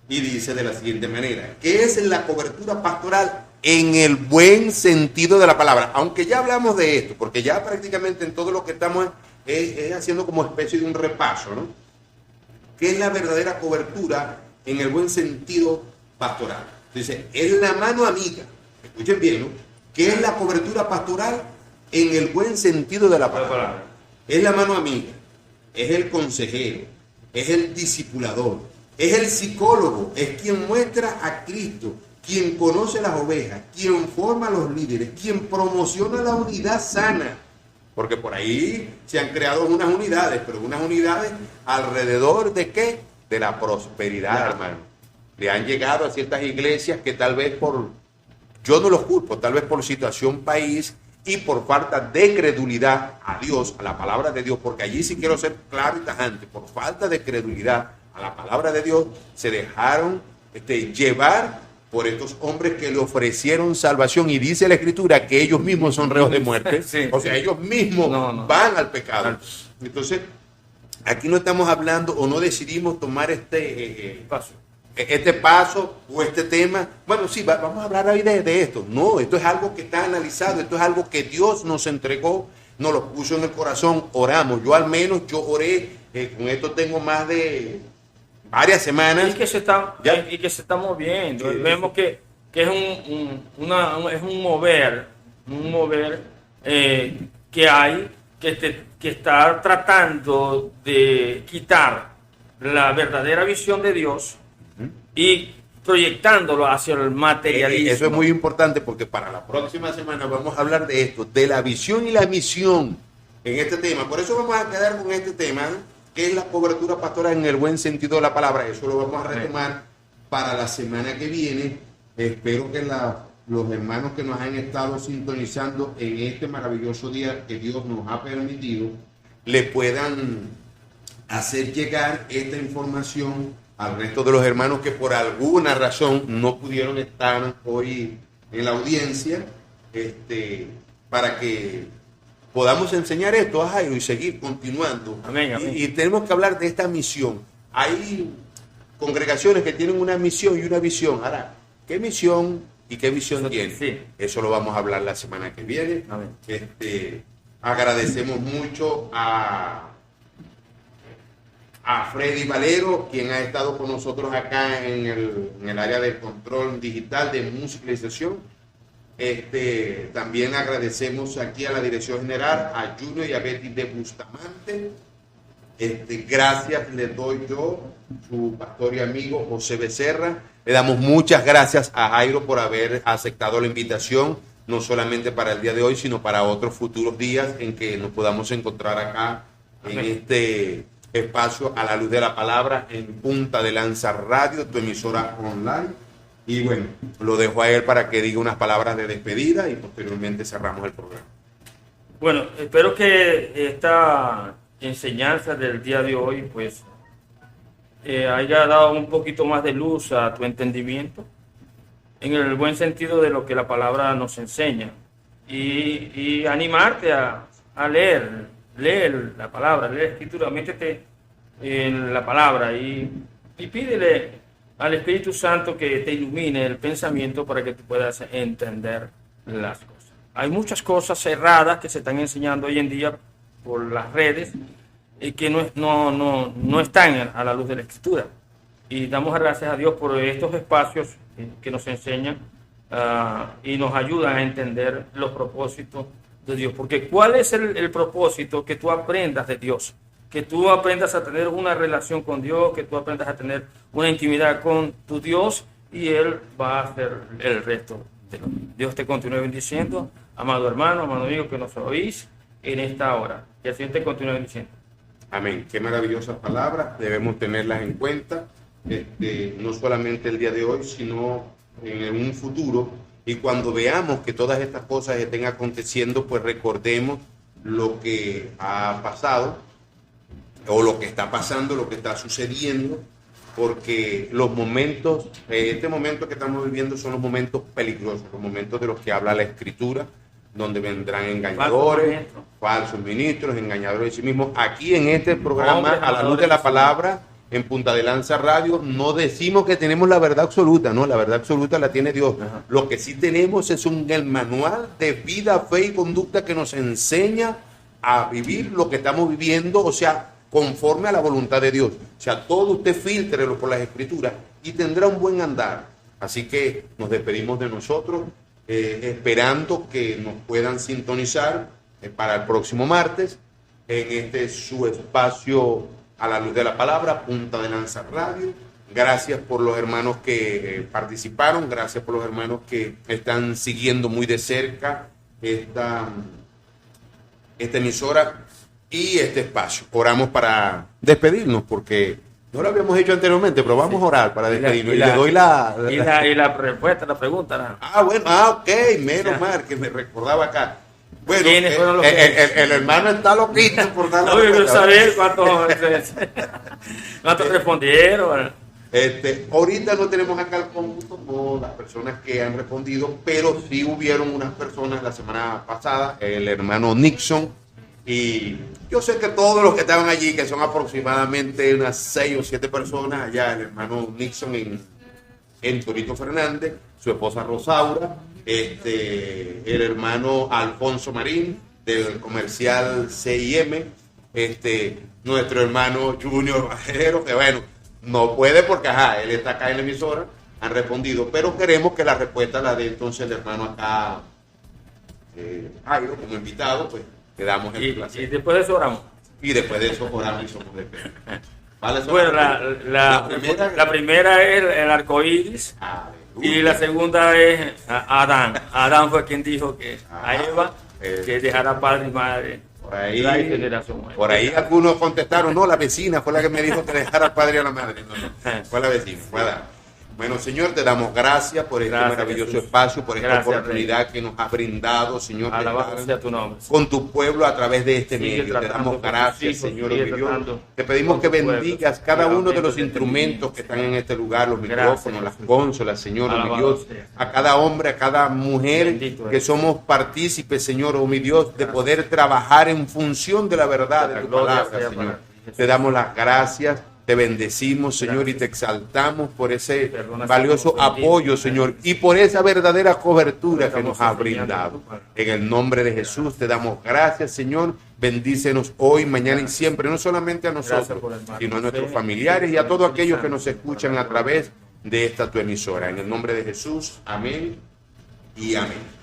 y dice de la siguiente manera: ¿qué es la cobertura pastoral en el buen sentido de la palabra? Aunque ya hablamos de esto, porque ya prácticamente en todo lo que estamos es haciendo como especie de un repaso, ¿no? ¿Qué es la verdadera cobertura en el buen sentido pastoral? Dice, es la mano amiga. Escuchen bien, ¿no? ¿Qué es la cobertura pastoral en el buen sentido de la palabra? Es la mano amiga, es el consejero, es el discipulador, es el psicólogo, es quien muestra a Cristo, quien conoce las ovejas, quien forma a los líderes, quien promociona la unidad sana. Porque por ahí se han creado unas unidades, pero unas unidades alrededor de ¿qué? De la prosperidad, hermano. Le han llegado a ciertas iglesias que tal vez yo no los culpo, tal vez por situación país y por falta de credulidad a Dios, a la palabra de Dios, porque allí sí quiero ser claro y tajante, por falta de credulidad a la palabra de Dios, se dejaron llevar por estos hombres que le ofrecieron salvación, y dice la Escritura que ellos mismos son reos de muerte. Sí, o sea, ellos mismos van al pecado. Entonces, aquí no estamos hablando o no decidimos tomar este paso o este tema. Bueno, sí, vamos a hablar hoy de esto. No, esto es algo que está analizado, esto es algo que Dios nos entregó, nos lo puso en el corazón, oramos. Yo al menos, yo oré, con esto tengo más de varias semanas. Y que se está moviendo. Sí, vemos que es un mover que hay, que está tratando de quitar la verdadera visión de Dios y proyectándolo hacia el materialismo. Eso es muy importante, porque para la próxima semana vamos a hablar de esto, de la visión y la misión en este tema. Por eso vamos a quedar con este tema, que es la cobertura pastoral en el buen sentido de la palabra. Eso lo vamos a retomar para la semana que viene. Espero que los hermanos que nos han estado sintonizando en este maravilloso día que Dios nos ha permitido, le puedan hacer llegar esta información al resto de los hermanos que por alguna razón no pudieron estar hoy en la audiencia, para que podamos enseñar esto a Jairo y seguir continuando. Amén, amén. Y tenemos que hablar de esta misión. Hay congregaciones que tienen una misión y una visión. Ahora, ¿qué misión y qué visión tienen? Sí. Eso lo vamos a hablar la semana que viene. Amén. Agradecemos mucho a Freddy Valero, quien ha estado con nosotros acá en el área del control digital de musicalización. También agradecemos aquí a la dirección general, a Junior y a Betty de Bustamante. Gracias le doy yo, su pastor y amigo José Becerra. Le damos muchas gracias a Jairo por haber aceptado la invitación, no solamente para el día de hoy, sino para otros futuros días en que nos podamos encontrar acá en este espacio a la luz de la palabra en Punta de Lanza Radio, tu emisora online. Y bueno, lo dejo a él para que diga unas palabras de despedida y posteriormente cerramos el programa. Bueno, espero que esta enseñanza del día de hoy pues haya dado un poquito más de luz a tu entendimiento en el buen sentido de lo que la palabra nos enseña, y animarte a leer la palabra, lee la Escritura, métete en la palabra y pídele al Espíritu Santo que te ilumine el pensamiento para que tú puedas entender las cosas. Hay muchas cosas erradas que se están enseñando hoy en día por las redes y que no están a la luz de la Escritura. Y damos gracias a Dios por estos espacios que nos enseñan y nos ayudan a entender los propósitos de Dios. Porque ¿cuál es el propósito? Que tú aprendas de Dios, que tú aprendas a tener una relación con Dios, que tú aprendas a tener una intimidad con tu Dios, y Él va a hacer el resto. Dios te continúe bendiciendo, amado hermano, amado amigo que nos oís en esta hora. Que el Señor te continúe bendiciendo. Amén. Qué maravillosas palabras, debemos tenerlas en cuenta, no solamente el día de hoy, sino en un futuro. Y cuando veamos que todas estas cosas estén aconteciendo, pues recordemos lo que ha pasado, o lo que está pasando, lo que está sucediendo, porque los momentos, este momento que estamos viviendo son los momentos peligrosos, los momentos de los que habla la Escritura, donde vendrán engañadores, falsos ministros, engañadores de sí mismos. Aquí en este programa, a la luz de la palabra, en Punta de Lanza Radio no decimos que tenemos la verdad absoluta, no, la verdad absoluta la tiene Dios. Ajá. Lo que sí tenemos es el manual de vida, fe y conducta que nos enseña a vivir lo que estamos viviendo, o sea, conforme a la voluntad de Dios. O sea, todo usted filtrelo por las Escrituras y tendrá un buen andar. Así que nos despedimos de nosotros, esperando que nos puedan sintonizar para el próximo martes en su espacio a la luz de la palabra, Punta de Lanza Radio. Gracias por los hermanos que participaron, gracias por los hermanos que están siguiendo muy de cerca esta emisora y este espacio. Oramos para despedirnos porque no lo habíamos hecho anteriormente, pero vamos a orar para despedirnos. Y le doy la respuesta, la pregunta. Ok, menos mal que me recordaba acá. Bueno, ¿quiénes fueron los el hermano está loquito por dar la respuesta. Yo saber cuántos respondieron. Ahorita no tenemos acá el cómputo con las personas que han respondido, pero sí hubieron unas personas la semana pasada, el hermano Nixon, y yo sé que todos los que estaban allí, que son aproximadamente unas 6 o 7 personas, allá el hermano Nixon en Torito Fernández, su esposa Rosaura, el hermano Alfonso Marín del comercial CIM, nuestro hermano Junior Bajero, que bueno, no puede porque él está acá en la emisora, han respondido, pero queremos que la respuesta la dé entonces el hermano acá, Jairo, como invitado, pues le damos el placer. Y después de eso oramos. Y después de eso oramos y somos de fe. ¿Vale? Bueno, la primera es el arco iris. Y la segunda es Adán. Adán fue quien dijo que a Eva que dejara padre y madre. Por ahí algunos contestaron, no, la vecina fue la que me dijo que dejara al padre y a la madre. No, fue la vecina, fue Adán. Bueno, Señor, te damos gracias por este maravilloso Jesús. Espacio, por esta oportunidad que nos ha brindado, Señor, a tu nombre. Con tu pueblo a través de este medio. Te damos gracias, Señor, mi Dios. Te pedimos que bendigas cada uno de los instrumentos que están en este lugar, los micrófonos, las consolas, Señor, mi Dios. A cada hombre, a cada mujer que somos partícipes, Señor, mi Dios, de poder trabajar en función de la verdad de tu palabra, Señor. Te damos las gracias. Te bendecimos, Señor, y te exaltamos por ese valioso apoyo, Señor, y por esa verdadera cobertura que nos ha brindado. En el nombre de Jesús te damos gracias, Señor. Bendícenos hoy, mañana y siempre, no solamente a nosotros, sino a nuestros familiares y a todos aquellos que nos escuchan a través de esta tu emisora. En el nombre de Jesús, amén y amén.